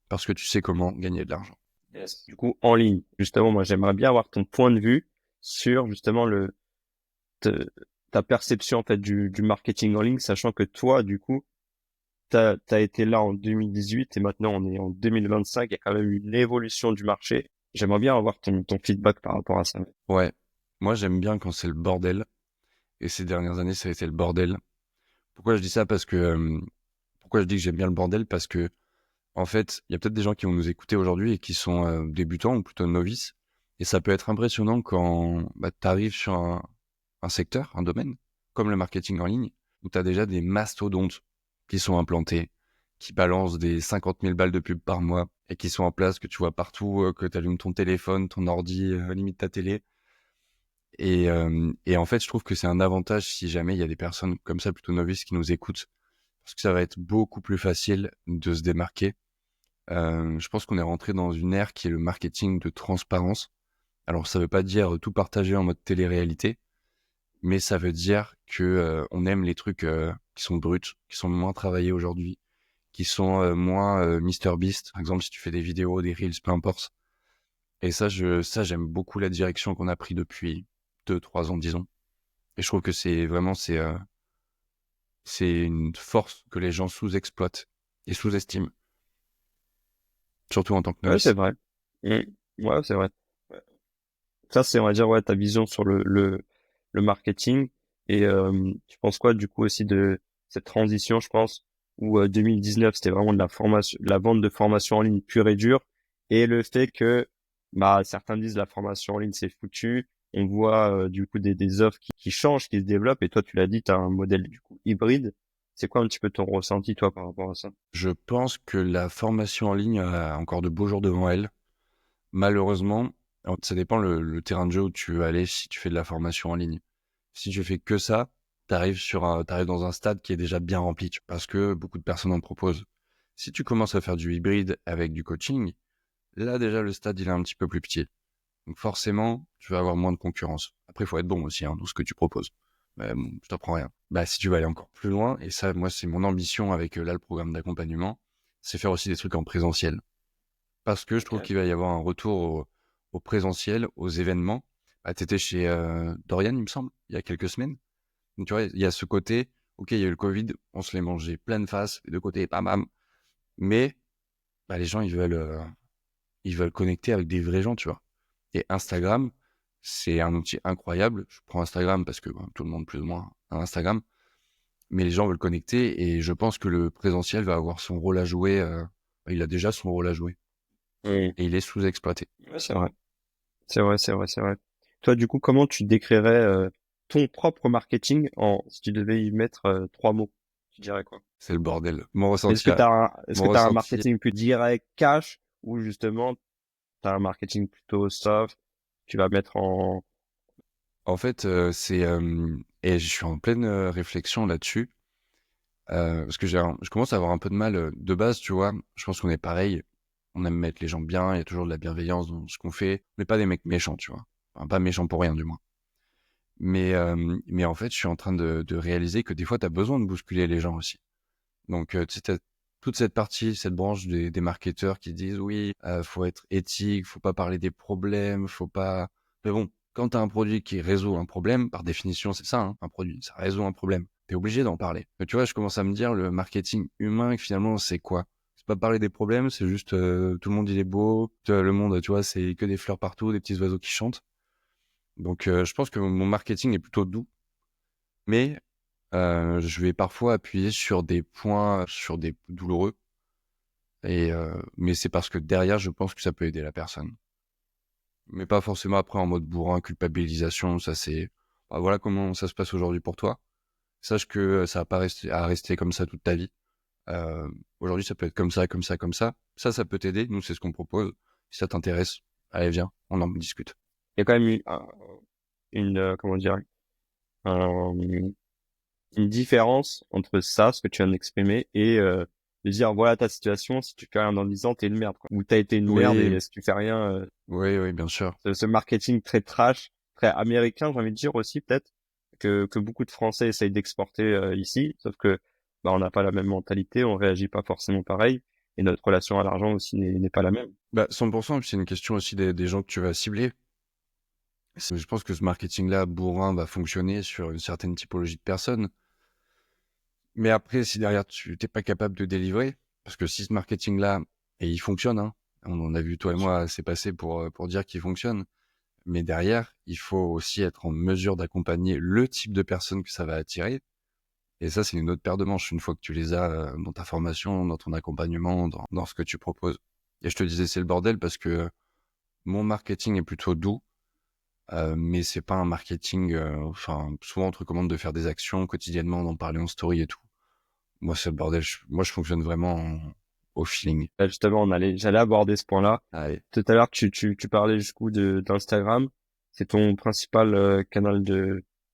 Parce que tu sais comment gagner de l'argent. Yes. Du coup, en ligne, justement, moi, j'aimerais bien avoir ton point de vue sur justement te- ta perception en fait du marketing en ligne, sachant que toi, du coup, t'as été là en 2018 et maintenant on est en 2025. Il y a quand même une évolution du marché. J'aimerais bien avoir ton feedback par rapport à ça. Ouais, moi j'aime bien quand c'est le bordel. Et ces dernières années, ça a été le bordel. Pourquoi je dis ça? Parce que pourquoi je dis que j'aime bien le bordel? Parce que en fait, il y a peut-être des gens qui vont nous écouter aujourd'hui et qui sont débutants ou plutôt novices. Et ça peut être impressionnant quand bah, tu arrives sur un secteur, un domaine, comme le marketing en ligne, où tu as déjà des mastodontes qui sont implantés, qui balancent des 50 000 balles de pub par mois et qui sont en place, que tu vois partout, que tu allumes ton téléphone, ton ordi, limite ta télé. Et en fait, je trouve que c'est un avantage si jamais il y a des personnes comme ça, plutôt novices, qui nous écoutent, parce que ça va être beaucoup plus facile de se démarquer. Je pense qu'on est rentré dans une ère qui est le marketing de transparence. Alors, ça veut pas dire tout partager en mode télé-réalité, mais ça veut dire que on aime les trucs qui sont bruts, qui sont moins travaillés aujourd'hui, qui sont moins MrBeast. Par exemple, si tu fais des vidéos, des reels, peu importe. Et ça, j'aime beaucoup la direction qu'on a pris depuis 2-3 ans, disons. Et je trouve que c'est une force que les gens sous-exploitent et sous-estiment, surtout en tant que Ouais, c'est novice. vrai. Mm. Ouais, c'est vrai. Ouais. Ça, c'est, on va dire, ouais, ta vision sur le marketing. Et tu penses quoi, du coup, aussi de cette transition, je pense, où 2019, c'était vraiment de la formation, de la vente de formation en ligne pure et dure, et le fait que, bah, certains disent la formation en ligne, c'est foutu. On voit, du coup, des offres qui changent, qui se développent, et toi, tu l'as dit, tu as un modèle, du coup, hybride. C'est quoi un petit peu ton ressenti, toi, par rapport à ça? Je pense que la formation en ligne a encore de beaux jours devant elle. Malheureusement, alors, ça dépend le terrain de jeu où tu veux aller si tu fais de la formation en ligne. Si tu fais que ça, t'arrives dans un stade qui est déjà bien rempli, parce que beaucoup de personnes en proposent. Si tu commences à faire du hybride avec du coaching, là déjà le stade il est un petit peu plus petit. Donc forcément, tu vas avoir moins de concurrence. Après, il faut être bon aussi dans ce que tu proposes. Bon, je t'apprends rien. Bah, si tu veux aller encore plus loin, et ça, moi, c'est mon ambition avec là le programme d'accompagnement, c'est faire aussi des trucs en présentiel. Parce que je trouve Ok. qu'il va y avoir un retour au présentiel, aux événements. Bah, t'étais chez Dorian, il me semble, il y a quelques semaines. Donc, tu vois, il y a ce côté, ok, il y a eu le Covid, on se l'est mangé pleine face, les deux côtés, bam bam. Mais bah, les gens, ils veulent connecter avec des vrais gens, tu vois. Et Instagram, c'est un outil incroyable. Je prends Instagram parce que tout le monde plus ou moins a Instagram, mais les gens veulent connecter et je pense que le présentiel va avoir son rôle à jouer. Il a déjà son rôle à jouer Mm. et il est sous-exploité. Ouais, c'est vrai. C'est vrai, c'est vrai, c'est vrai. Toi, du coup, comment tu décrirais ton propre marketing si tu devais y mettre trois mots? Tu dirais quoi? C'est le bordel. Est-ce Mon que t'as un ressenti. marketing plus direct, cash, ou justement t'as un marketing plutôt soft? Tu vas mettre en... En fait, et je suis en pleine réflexion là-dessus parce que je commence à avoir un peu de mal de base, tu vois. Je pense qu'on est pareil. On aime mettre les gens bien. Il y a toujours de la bienveillance dans ce qu'on fait. On n'est pas des mecs méchants, tu vois. Enfin, pas méchants pour rien, du moins. Mais en fait, je suis en train de réaliser que des fois, tu as besoin de bousculer les gens aussi. Donc, tu sais, t'as toute cette partie, cette branche des marketeurs qui disent oui, faut être éthique, faut pas parler des problèmes, faut pas. Mais bon, quand t'as un produit qui résout un problème, par définition, c'est ça, hein, un produit, ça résout un problème. T'es obligé d'en parler. Mais tu vois, je commence à me dire le marketing humain, finalement, c'est quoi? C'est pas parler des problèmes, c'est juste tout le monde il est beau, le monde, tu vois, c'est que des fleurs partout, des petits oiseaux qui chantent. Donc, je pense que mon marketing est plutôt doux, mais je vais parfois appuyer sur des points, sur des douloureux. Mais c'est parce que derrière, je pense que ça peut aider la personne. Mais pas forcément après en mode bourrin, culpabilisation. Ça c'est, bah, voilà comment ça se passe aujourd'hui pour toi. Sache que ça va pas rester à rester comme ça toute ta vie. Euh, Aujourd'hui, ça peut être comme ça, comme ça, comme ça. Ça peut t'aider. Nous, c'est ce qu'on propose. Si ça t'intéresse, allez, viens, on en discute. Il y a quand même une comment dire, une différence entre ça, ce que tu viens d'exprimer, et de dire voilà ta situation, si tu fais rien dans 10 ans, t'es une merde, quoi. Ou t'as été une merde Oui, et si tu fais rien, oui, bien sûr. ce marketing très trash, très américain, j'ai envie de dire aussi peut-être que beaucoup de Français essayent d'exporter ici, sauf que bah on n'a pas la même mentalité, on réagit pas forcément pareil, et notre relation à l'argent aussi n'est pas la même. Bah, 100%, et puis c'est une question aussi des gens que tu vas cibler. Je pense que ce marketing-là, bourrin, va fonctionner sur une certaine typologie de personnes. Mais après, si derrière tu t'es pas capable de délivrer, parce que si ce marketing-là, et il fonctionne, hein, on en a vu toi et moi, c'est passé pour dire qu'il fonctionne. Mais derrière, il faut aussi être en mesure d'accompagner le type de personnes que ça va attirer. Et ça, c'est une autre paire de manches une fois que tu les as dans ta formation, dans ton accompagnement, dans ce que tu proposes. Et je te disais, c'est le bordel parce que mon marketing est plutôt doux. Mais c'est pas un marketing. Enfin, souvent on te recommande de faire des actions quotidiennement, d'en parler en story et tout. Moi, c'est le bordel. Moi, je fonctionne vraiment au feeling. Là, justement, j'allais aborder ce point-là. Allez. Tout à l'heure, tu parlais jusqu'où d'Instagram. C'est ton principal canal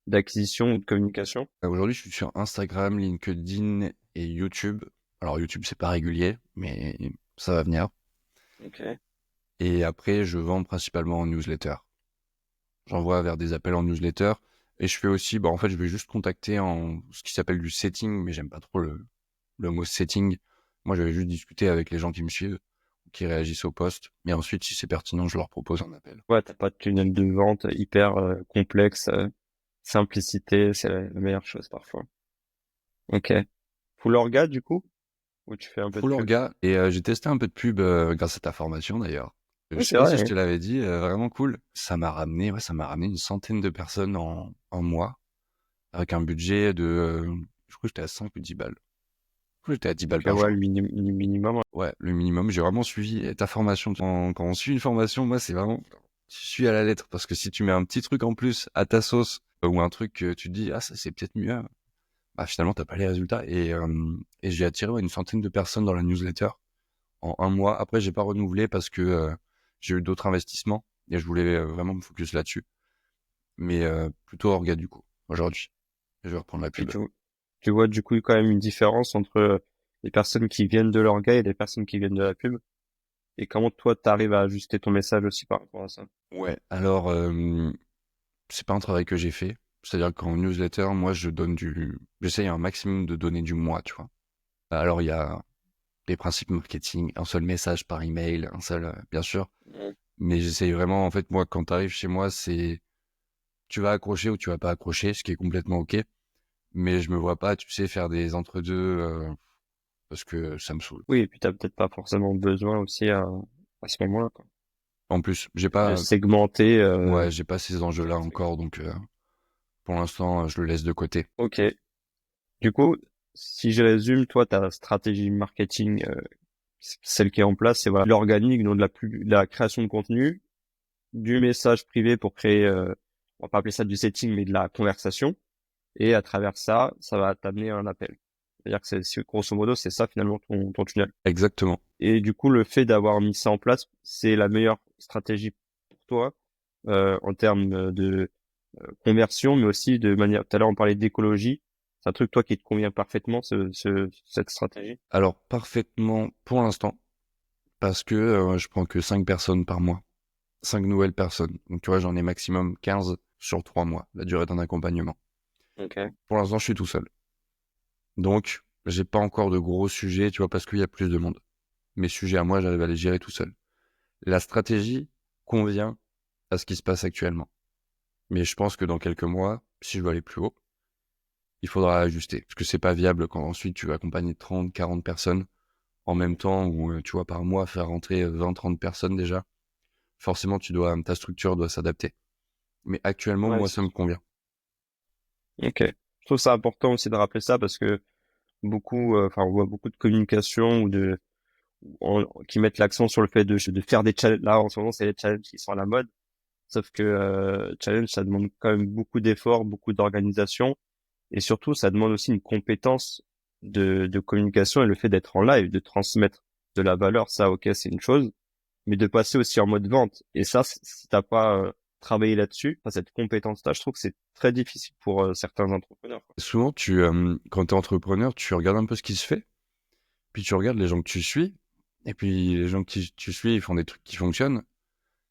d'acquisition ou de communication? Aujourd'hui, je suis sur Instagram, LinkedIn et YouTube. Alors, YouTube, c'est pas régulier, mais ça va venir. Ok. Et après, je vends principalement en newsletter. J'envoie vers des appels en newsletter. Et je fais aussi, en fait, je vais juste contacter en ce qui s'appelle du setting, mais j'aime pas trop le mot setting. Moi, je vais juste discuter avec les gens qui me suivent, qui réagissent au post. Mais ensuite, si c'est pertinent, je leur propose un appel. Ouais, t'as pas de tunnel de vente hyper complexe. Simplicité, c'est la meilleure chose parfois. Ok. Full orga du coup? Ou tu fais un peu de Full pub? orga. Et j'ai testé un peu de pub grâce à ta formation d'ailleurs. Je Oui, sais c'est pas vrai. si je Hein. te l'avais dit, vraiment cool. Ça m'a ramené une centaine de personnes en un mois, avec un budget de, je crois que j'étais à 5 ou 10 balles. Je crois que j'étais à 10 balles Ok, par ouais, jour. le minimum. Ouais. Ouais, le minimum. J'ai vraiment suivi ta formation. Quand on suit une formation, moi, c'est vraiment, tu suis à la lettre. Parce que si tu mets un petit truc en plus à ta sauce, ou un truc que tu te dis, ah, ça, c'est peut-être mieux, bah, finalement, t'as pas les résultats. Et j'ai attiré une centaine de personnes dans la newsletter en un mois. Après, j'ai pas renouvelé parce que j'ai eu d'autres investissements et je voulais vraiment me focus là-dessus. Mais plutôt orga du coup, aujourd'hui. Je vais reprendre la Et pub. tu vois du coup quand même une différence entre les personnes qui viennent de l'orga et les personnes qui viennent de la pub. Et comment toi t'arrives à ajuster ton message aussi par rapport à ça? Ouais, alors, c'est pas un travail que j'ai fait. C'est-à-dire qu'en newsletter, moi, j'essaye un maximum de donner du moi, tu vois. Alors, il y a les principes marketing, un seul message par email, un seul, bien sûr. Ouais. Mais j'essaye vraiment, en fait, moi, quand t'arrives chez moi, c'est, tu vas accrocher ou tu vas pas accrocher, ce qui est complètement ok. Mais je me vois pas, tu sais, faire des entre-deux, parce que ça me saoule. Oui, et puis t'as peut-être pas forcément besoin aussi à ce moment-là, quoi. En plus, De segmenter. j'ai pas ces enjeux-là encore, donc, pour l'instant, je le laisse de côté. Ok. Du coup, si je résume, toi, ta stratégie marketing, celle qui est en place, c'est voilà, l'organique, donc de la création de contenu, du message privé pour créer, on va pas appeler ça du setting, mais de la conversation. Et à travers ça, ça va t'amener à un appel. C'est-à-dire que grosso modo, c'est ça finalement ton tunnel. Exactement. Et du coup, le fait d'avoir mis ça en place, c'est la meilleure stratégie pour toi en termes de conversion, mais aussi de manière. Tout à l'heure, on parlait d'écologie. C'est un truc toi qui te convient parfaitement, cette stratégie. Alors, parfaitement pour l'instant, parce que je prends que 5 personnes par mois. 5 nouvelles personnes. Donc, tu vois, j'en ai maximum 15 sur 3 mois, la durée d'un accompagnement. Ok. Pour l'instant, je suis tout seul. Donc, j'ai pas encore de gros sujets, tu vois, parce qu'il y a plus de monde. Mes sujets à moi, j'arrive à les gérer tout seul. La stratégie convient à ce qui se passe actuellement. Mais je pense que dans quelques mois, si je veux aller plus haut, il faudra ajuster. Parce que c'est pas viable quand ensuite tu vas accompagner 30, 40 personnes en même temps, ou tu vois, par mois, faire rentrer 20, 30 personnes déjà. Forcément, ta structure doit s'adapter. Mais actuellement, Ouais, moi, ça me convient. ok. Je trouve ça important aussi de rappeler ça parce que beaucoup, enfin, on voit beaucoup de communication ou qui mettent l'accent sur le fait de faire des challenges. Là, en ce moment, c'est les challenges qui sont à la mode. Sauf que challenge, ça demande quand même beaucoup d'efforts, beaucoup d'organisation, et surtout, ça demande aussi une compétence de communication et le fait d'être en live, de transmettre de la valeur. Ça, ok, c'est une chose, mais de passer aussi en mode vente. Et ça, si t'as pas travaillé là-dessus, enfin, cette compétence-là, je trouve que c'est très difficile pour certains entrepreneurs. Quoi. Souvent, quand tu es entrepreneur, tu regardes un peu ce qui se fait, puis tu regardes les gens que tu suis, et puis les gens que tu suis, ils font des trucs qui fonctionnent.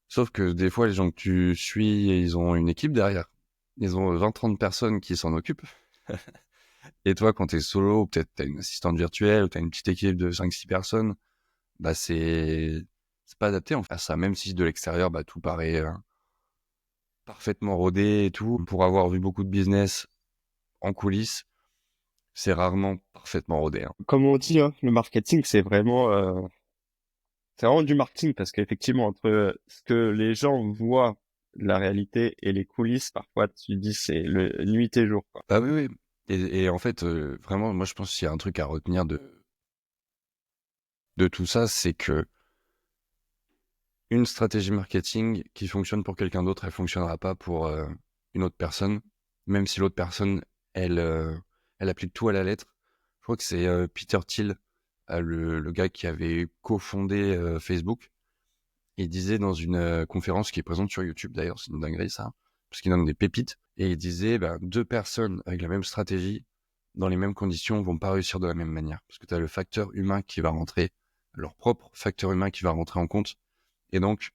Sauf que des fois, les gens que tu suis, ils ont une équipe derrière. Ils ont 20, 30 personnes qui s'en occupent. Et toi, quand t'es solo, peut-être t'as une assistante virtuelle, ou t'as une petite équipe de 5, 6 personnes, bah c'est pas adapté en fait à ça. Même si de l'extérieur, bah tout paraît parfaitement rodé et tout. Pour avoir vu beaucoup de business en coulisses, c'est rarement parfaitement rodé, hein. Comme on dit, hein, le marketing, c'est vraiment du marketing parce qu'effectivement, entre ce que les gens voient de la réalité et les coulisses, parfois, tu te dis, c'est le nuit et jour, quoi. Bah oui, oui. Et en fait, vraiment, moi je pense qu'il y a un truc à retenir de tout ça, c'est que une stratégie marketing qui fonctionne pour quelqu'un d'autre, elle fonctionnera pas pour une autre personne, même si l'autre personne, elle applique tout à la lettre. Je crois que c'est Peter Thiel, le gars qui avait cofondé Facebook. Il disait dans une conférence qui est présente sur YouTube, d'ailleurs, c'est une dinguerie ça, parce qu'il donne des pépites, et il disait, ben, deux personnes avec la même stratégie, dans les mêmes conditions, vont pas réussir de la même manière, parce que tu as le facteur humain qui va rentrer, leur propre facteur humain qui va rentrer en compte, et donc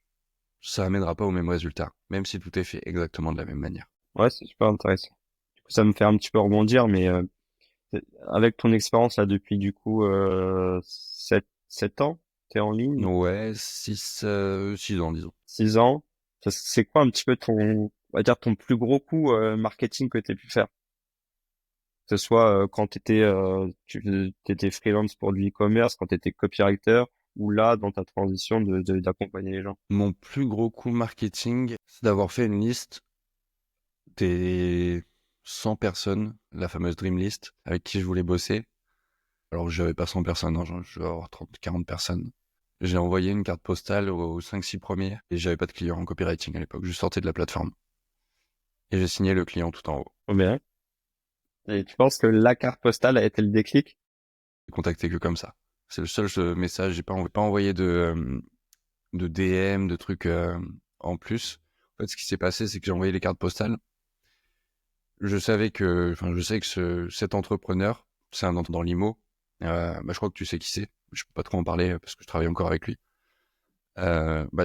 ça amènera pas au même résultat, même si tout est fait exactement de la même manière. Ouais, c'est super intéressant. Du coup, ça me fait un petit peu rebondir, mais avec ton expérience là depuis du coup 7 ans, t'es en ligne, Ouais, 6 ans, disons. 6 ans. C'est quoi un petit peu on va dire ton plus gros coup marketing que t'aies pu faire? Que ce soit quand t'étais freelance pour du e-commerce, quand t'étais copywriter, ou là dans ta transition d'accompagner les gens. Mon plus gros coup marketing, c'est d'avoir fait une liste des 100 personnes, la fameuse Dream List, avec qui je voulais bosser. Alors, j'avais pas 100 personnes, hein, je devais avoir 30, 40 personnes. J'ai envoyé une carte postale aux 5-6 premiers et j'avais pas de client en copywriting à l'époque. Je sortais de la plateforme. Et j'ai signé le client tout en haut. Oh, bien. Et tu penses que la carte postale a été le déclic? J'ai contacté que comme ça. C'est le seul message. J'ai pas envoyé de DM, de trucs en plus. En fait, ce qui s'est passé, c'est que j'ai envoyé les cartes postales. Je sais que cet entrepreneur, c'est un dans l'IMO. Je crois que tu sais qui c'est. Je peux pas trop en parler parce que je travaille encore avec lui.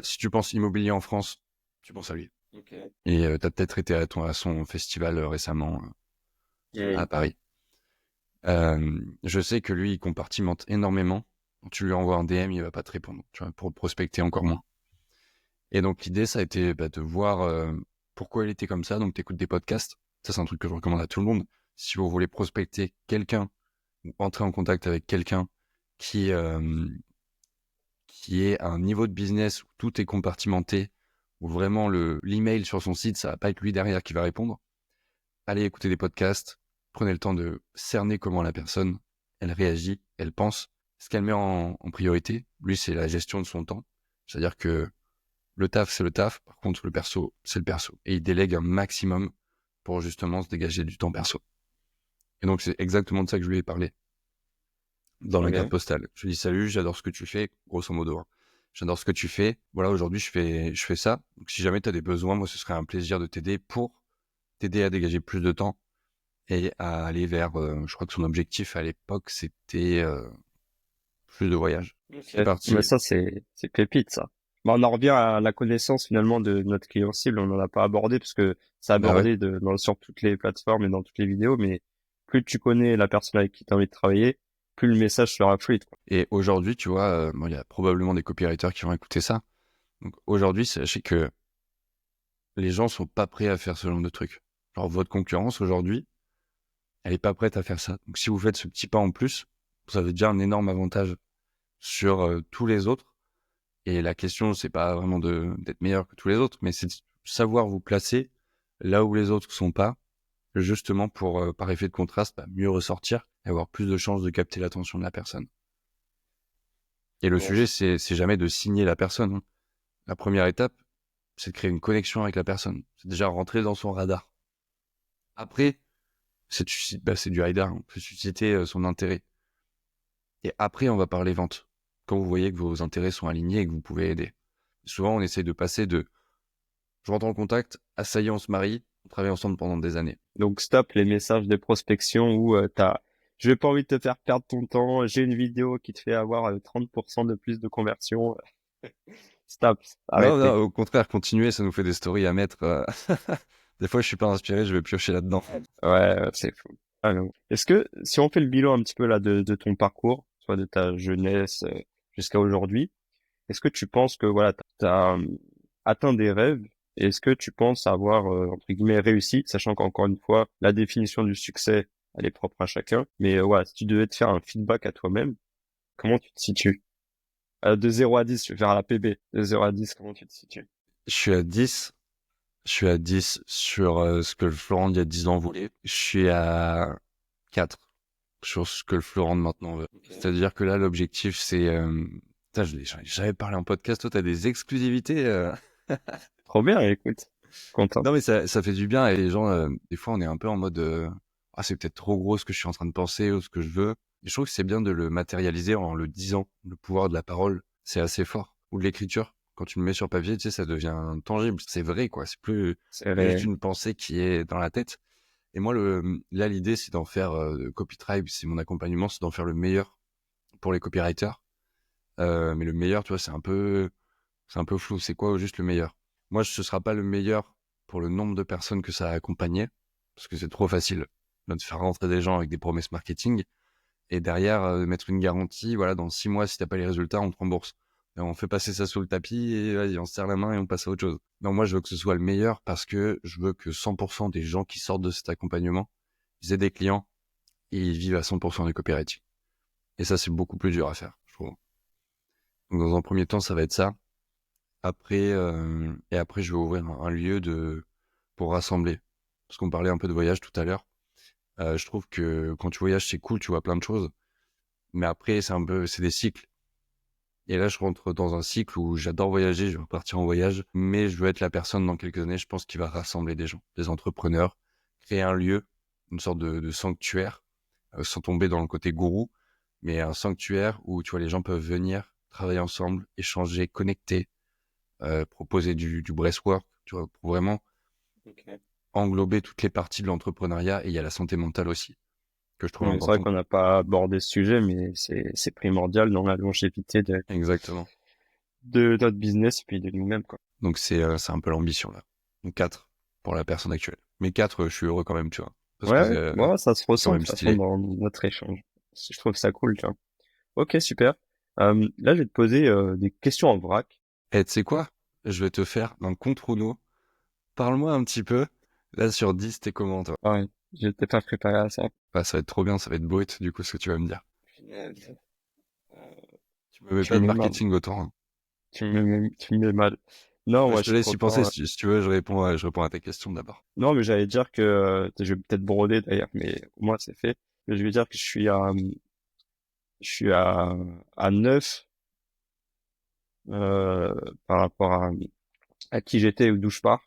Si tu penses immobilier en France, tu penses à lui. Ok. Et t'as peut-être été à son festival récemment à Et- Paris. Je sais que lui, il compartimente énormément. Quand tu lui envoies un DM, il va pas te répondre. Tu vois, pour prospecter encore moins. Et donc l'idée, ça a été de voir pourquoi il était comme ça. Donc t'écoutes des podcasts. Ça, c'est un truc que je recommande à tout le monde. Si vous voulez prospecter quelqu'un ou entrer en contact avec quelqu'un qui qui est à un niveau de business où tout est compartimenté, où vraiment l'email sur son site, ça va pas être lui derrière qui va répondre. Allez écouter des podcasts, prenez le temps de cerner comment la personne, elle réagit, elle pense, ce qu'elle met en priorité. Lui, c'est la gestion de son temps. C'est-à-dire que le taf, c'est le taf. Par contre, le perso, c'est le perso. Et il délègue un maximum pour justement se dégager du temps perso. Et donc, c'est exactement de ça que je lui ai parlé dans la carte Ok. postale. Je lui dis salut, j'adore ce que tu fais, grosso modo, hein. J'adore ce que tu fais. Voilà, aujourd'hui, je fais ça. Donc, si jamais tu as des besoins, moi, ce serait un plaisir de t'aider pour t'aider à dégager plus de temps et à aller vers, je crois que son objectif à l'époque, c'était plus de voyages. Ok. C'est Mais parti. ça, c'est pépite, ça. Bah, on en revient à la connaissance finalement de notre client cible. On n'en a pas abordé parce que c'est Bah ouais. abordé sur toutes les plateformes et dans toutes les vidéos, mais plus tu connais la personne avec qui tu as envie de travailler, plus le message sera fluide, quoi. Et aujourd'hui, tu vois, il y a probablement des copywriters qui vont écouter ça. Donc aujourd'hui, sachez que les gens sont pas prêts à faire ce genre de trucs. Genre votre concurrence aujourd'hui, elle est pas prête à faire ça. Donc si vous faites ce petit pas en plus, ça veut déjà un énorme avantage sur tous les autres. Et la question, c'est pas vraiment d'être meilleur que tous les autres, mais c'est de savoir vous placer là où les autres sont pas, justement pour, par effet de contraste, mieux ressortir et avoir plus de chances de capter l'attention de la personne. Et le Bon, sujet, c'est jamais de signer la personne, hein. La première étape, c'est de créer une connexion avec la personne. C'est déjà rentrer dans son radar. Après, c'est du radar, on peut susciter son intérêt. Et après, on va parler vente. Quand vous voyez que vos intérêts sont alignés et que vous pouvez aider. Souvent, on essaye de passer de je rentre en contact, à ça y est, on se marie, on travaille ensemble pendant des années. donc stop les messages de prospection où je vais pas envie de te faire perdre ton temps, j'ai une vidéo qui te fait avoir 30% de plus de conversion. Stop, Non, non, arrêtez. au contraire, continuer, ça nous fait des stories à mettre. Des fois, je suis pas inspiré, je vais piocher là-dedans. Ouais, c'est fou. Ah non. Est-ce que si on fait le bilan un petit peu là de ton parcours, soit de ta jeunesse jusqu'à aujourd'hui, est-ce que tu penses que voilà, t'as atteint des rêves? Et est-ce que tu penses avoir entre guillemets réussi, sachant qu'encore une fois, la définition du succès, elle est propre à chacun. Mais voilà, si tu devais te faire un feedback à toi-même, comment tu te situes? De 0 à 10, je vais faire la PB. De 0 à 10, comment tu te situes? Je suis à 10. Je suis à 10 sur ce que le Florent il y a 10 ans voulait. Je suis à 4 sur ce que le Florent de maintenant veut. Ok. C'est-à-dire que là, l'objectif, c'est... Putain, j'en ai jamais parlé en podcast. Toi, t'as des exclusivités. Trop bien, écoute. Content. Non, mais ça fait du bien. Et les gens, des fois, on est un peu en mode... Ah, c'est peut-être trop gros ce que je suis en train de penser ou ce que je veux. Et je trouve que c'est bien de le matérialiser en le disant. Le pouvoir de la parole, c'est assez fort. Ou de l'écriture. Quand tu le mets sur papier, tu sais, ça devient tangible. C'est vrai, quoi. C'est plus C'est juste vrai. une pensée qui est dans la tête. Et moi, là, l'idée, c'est d'en faire CopyTribe, c'est mon accompagnement, c'est d'en faire le meilleur pour les copywriters. Mais le meilleur, tu vois, c'est un peu C'est un peu flou. C'est quoi au juste le meilleur? Moi, ce sera pas le meilleur pour le nombre de personnes que ça a accompagné, parce que c'est trop facile de faire rentrer des gens avec des promesses marketing et derrière mettre une garantie. Voilà, dans 6 mois, si t'as pas les résultats, on te rembourse. Et on fait passer ça sous le tapis et vas-y, on se serre la main et on passe à autre chose. Non, moi, je veux que ce soit le meilleur parce que je veux que 100% des gens qui sortent de cet accompagnement, ils aient des clients et ils vivent à 100% du copywriting. Et ça, c'est beaucoup plus dur à faire, je trouve. Donc, dans un premier temps, ça va être ça. Après, après, je vais ouvrir un lieu pour rassembler. Parce qu'on parlait un peu de voyage tout à l'heure. Je trouve que quand tu voyages, c'est cool, tu vois plein de choses. Mais après, c'est des cycles. Et là, je rentre dans un cycle où j'adore voyager, je veux partir en voyage, mais je veux être la personne dans quelques années, je pense, qui va rassembler des gens, des entrepreneurs, créer un lieu, une sorte de sanctuaire, sans tomber dans le côté gourou, mais un sanctuaire où, tu vois, les gens peuvent venir, travailler ensemble, échanger, connecter, proposer du breathwork, tu vois, pour vraiment Ok. englober toutes les parties de l'entrepreneuriat. Et il y a la santé mentale aussi, que je trouve Ouais, c'est vrai importante. qu'on n'a pas abordé ce sujet, mais c'est primordial dans la longévité Exactement. de notre business et puis de nous-mêmes, quoi. Donc c'est un peu l'ambition là. Donc 4 pour la personne actuelle. Mais 4, je suis heureux quand même, tu vois. Parce que Ouais, ouais, ouais, ça se c'est quand ressent de même toute façon stylé. dans notre échange. Je trouve ça cool, tu vois. Ok, super. Là, je vais te poser des questions en vrac. Et tu sais quoi? Je vais te faire un compte chrono. Parle-moi un petit peu. Là, sur 10, t'es comment, toi? Ouais, je t'ai pas préparé à ça. Bah, ça va être trop bien, ça va être brut, du coup, ce que tu vas me dire. Punaise. Euh, Tu me mets tu pas me de mets mal. marketing autant, hein. Tu me mets mal. Non, Bah, moi, je je te suis laisse y penser, content. si tu veux, je réponds à ta question d'abord. Non, mais j'allais dire que je vais peut-être broder d'ailleurs, mais au moins c'est fait. Mais je vais dire que je suis à 9 euh, par rapport à qui j'étais ou d'où je pars.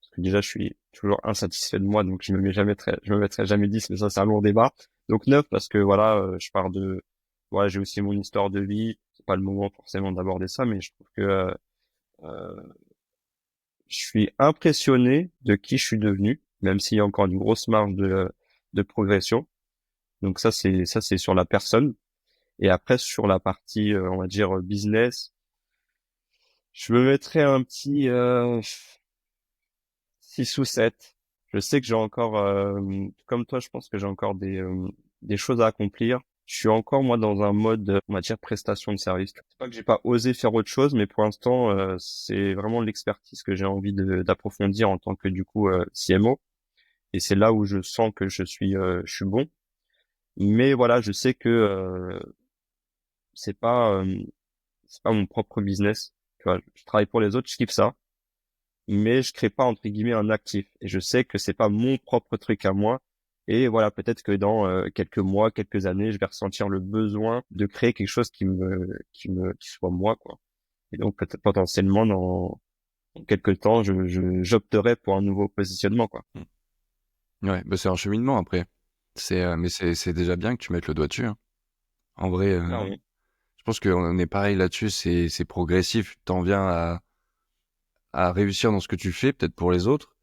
Parce que déjà, je suis toujours insatisfait de moi, donc je me mettrai jamais 10, mais ça, c'est un long débat. Donc 9 parce que voilà, je pars de, voilà, j'ai aussi mon histoire de vie. C'est pas le moment forcément d'aborder ça, mais je trouve que euh, je suis impressionné de qui je suis devenu, même s'il y a encore une grosse marge de progression. Donc ça, c'est sur la personne. Et après, sur la partie, on va dire, business, je me mettrais un petit 6 ou 7. Je sais que j'ai encore, comme toi, je pense que j'ai encore des choses à accomplir. Je suis encore, moi, dans un mode, on va dire, prestation de service. C'est pas que j'ai pas osé faire autre chose, mais pour l'instant, c'est vraiment l'expertise que j'ai envie d'approfondir en tant que, du coup, CMO. Et c'est là où je sens que je suis bon. Mais voilà, je sais que c'est pas, c'est pas mon propre business. Tu vois, je travaille pour les autres, je kiffe ça, mais je crée pas entre guillemets un actif. Et je sais que c'est pas mon propre truc à moi. Et voilà, peut-être que dans quelques mois, quelques années, je vais ressentir le besoin de créer quelque chose qui soit moi, quoi. Et donc peut-être potentiellement dans quelques temps, j'opterai pour un nouveau positionnement, quoi. Ouais, bah, c'est un cheminement après. Mais c'est déjà bien que tu mettes le doigt dessus, hein. En vrai, Clairement. je pense qu'on est pareil là-dessus, c'est progressif. T'en viens à réussir dans ce que tu fais, peut-être pour les autres.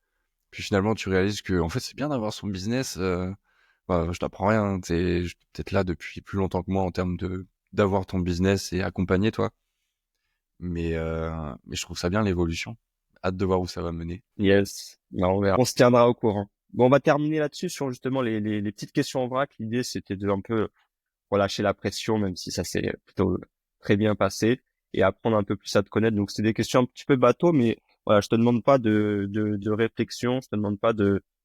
Puis finalement, tu réalises que, en fait, c'est bien d'avoir son business. Bah, je t'apprends rien, hein. T'es peut-être là depuis plus longtemps que moi en termes d'avoir ton business et accompagner, toi. Mais je trouve ça bien l'évolution. Hâte de voir où ça va mener. Yes. Bah, on verra. On se tiendra au courant. Bon, on va terminer là-dessus sur justement les petites questions en vrac. L'idée, c'était de un peu relâcher la pression, même si ça s'est plutôt très bien passé, et apprendre un peu plus à te connaître. Donc, c'est des questions un petit peu bateau, mais voilà, je te demande pas de réflexion, je te demande pas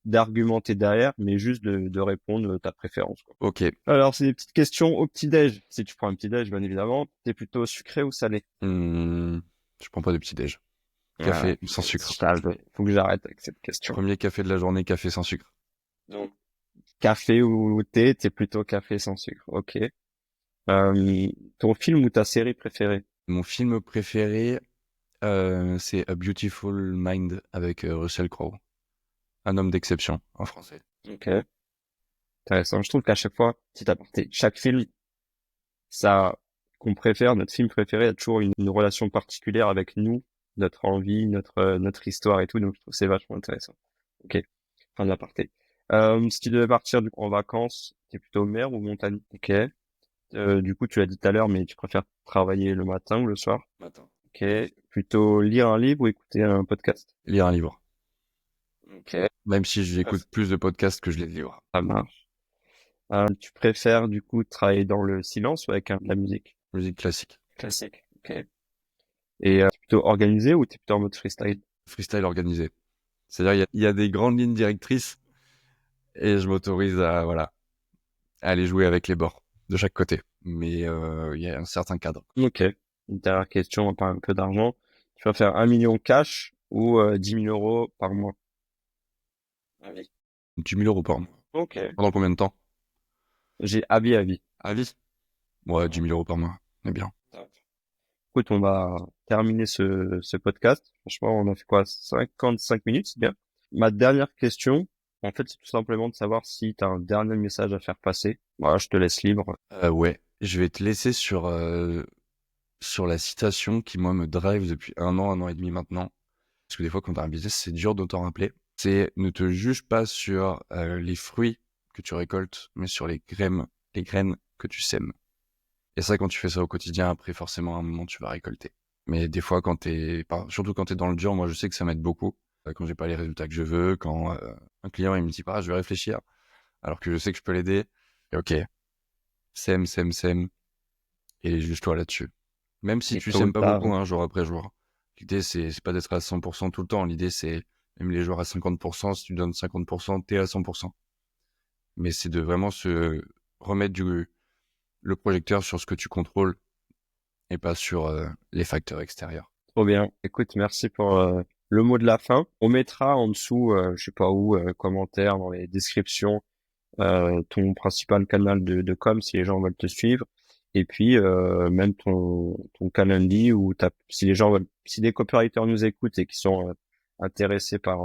d'argumenter derrière, mais juste de répondre ta préférence, quoi. Ok. Alors, c'est des petites questions au petit-déj. Si tu prends un petit-déj, bien évidemment, t'es plutôt sucré ou salé? Hmm, je prends pas de petit déj. Ah, Café sans sucre. faut que j'arrête avec cette question. Premier café de la journée, café sans sucre. Donc, café ou thé, t'es plutôt café sans sucre. Ok. Ton film ou ta série préférée? Mon film préféré, c'est A Beautiful Mind avec Russell Crowe. Un homme d'exception en français. Ok. Intéressant. Je trouve qu'à chaque fois, petit aparté, chaque film, ça, qu'on préfère, notre film préféré a toujours une relation particulière avec nous, notre envie, notre histoire et tout. Donc, je trouve que c'est vachement intéressant. Ok. Fin de l'aparté. Si tu devais partir en vacances, t'es plutôt mer ou montagne? Ok. Du coup, tu l'as dit tout à l'heure, mais tu préfères travailler le matin ou le soir? Attends. Ok. Plutôt lire un livre ou écouter un podcast? Lire un livre. Ok. Même si j'écoute plus de podcasts que je lis de livres. Ça marche. Tu préfères du coup travailler dans le silence ou avec de la musique? Musique classique. Classique. Ok. Et t'es plutôt organisé ou t'es plutôt en mode freestyle? Freestyle organisé. C'est-à-dire, il y a des grandes lignes directrices et je m'autorise à aller jouer avec les bords de chaque côté. Mais il y a un certain cadre. Ok. Une dernière question, on parle un peu d'argent. Tu vas faire 1 million cash ou 10 000 euros par mois? Ah oui. 10 000 euros par mois. Ok. Pendant combien de temps? J'ai avis à vie. À vie? Ouais, 10 000 euros par mois. C'est bien. Top. Écoute, on va terminer ce podcast. Franchement, on a fait quoi? 55 minutes, c'est bien. Ma dernière question, en fait, c'est tout simplement de savoir si tu as un dernier message à faire passer. Voilà, je te laisse libre. Ouais, je vais te laisser sur la citation qui, moi, me drive depuis un an et demi maintenant. Parce que des fois, quand tu as un business, c'est dur de t'en rappeler. C'est ne te juge pas sur les fruits que tu récoltes, mais sur les graines que tu sèmes. Et ça, quand tu fais ça au quotidien, après, forcément, à un moment, tu vas récolter. Mais des fois, surtout quand t'es dans le dur, moi, je sais que ça m'aide beaucoup. Quand j'ai pas les résultats que je veux, quand un client, il me dit pas, je vais réfléchir, alors que je sais que je peux l'aider. Et ok, sème, sème, sème, et juge-toi là-dessus. Même si Et tu tôt ou sèmes pas tard, beaucoup, hein, jour après jour. L'idée, c'est pas d'être à 100% tout le temps. L'idée, c'est même les jours à 50%, si tu donnes 50%, t'es à 100%. Mais c'est de vraiment se remettre le projecteur sur ce que tu contrôles et pas sur les facteurs extérieurs. trop bien. Écoute, merci pour le mot de la fin. On mettra en dessous, je sais pas où, commentaires dans les descriptions, ton principal canal de com si les gens veulent te suivre. Et puis même ton Calendly ou si les gens veulent, si des copywriters nous écoutent et qui sont intéressés par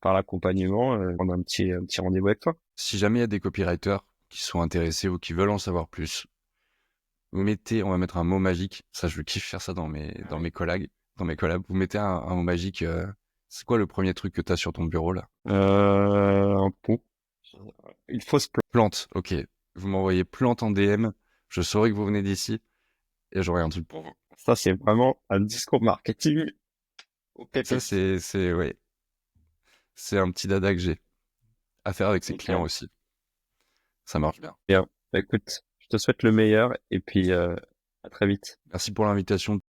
l'accompagnement, on a un petit rendez-vous avec toi. Si jamais il y a des copywriters qui sont intéressés ou qui veulent en savoir plus, on va mettre un mot magique. Ça, je kiffe faire ça dans mes collabs. Vous mettez un mot magique. C'est quoi le premier truc que tu as sur ton bureau là? Un pot. Il faut se plaindre. Plante, ok. Vous m'envoyez plante en DM. Je saurai que vous venez d'ici et j'aurai un truc pour vous. Ça, c'est vraiment un discours marketing au Ça, pépite. ouais, c'est un petit dada que j'ai à faire avec ses clients Nickel. aussi. Ça marche bien. Bien. Bah, écoute, je te souhaite le meilleur et puis à très vite. Merci pour l'invitation.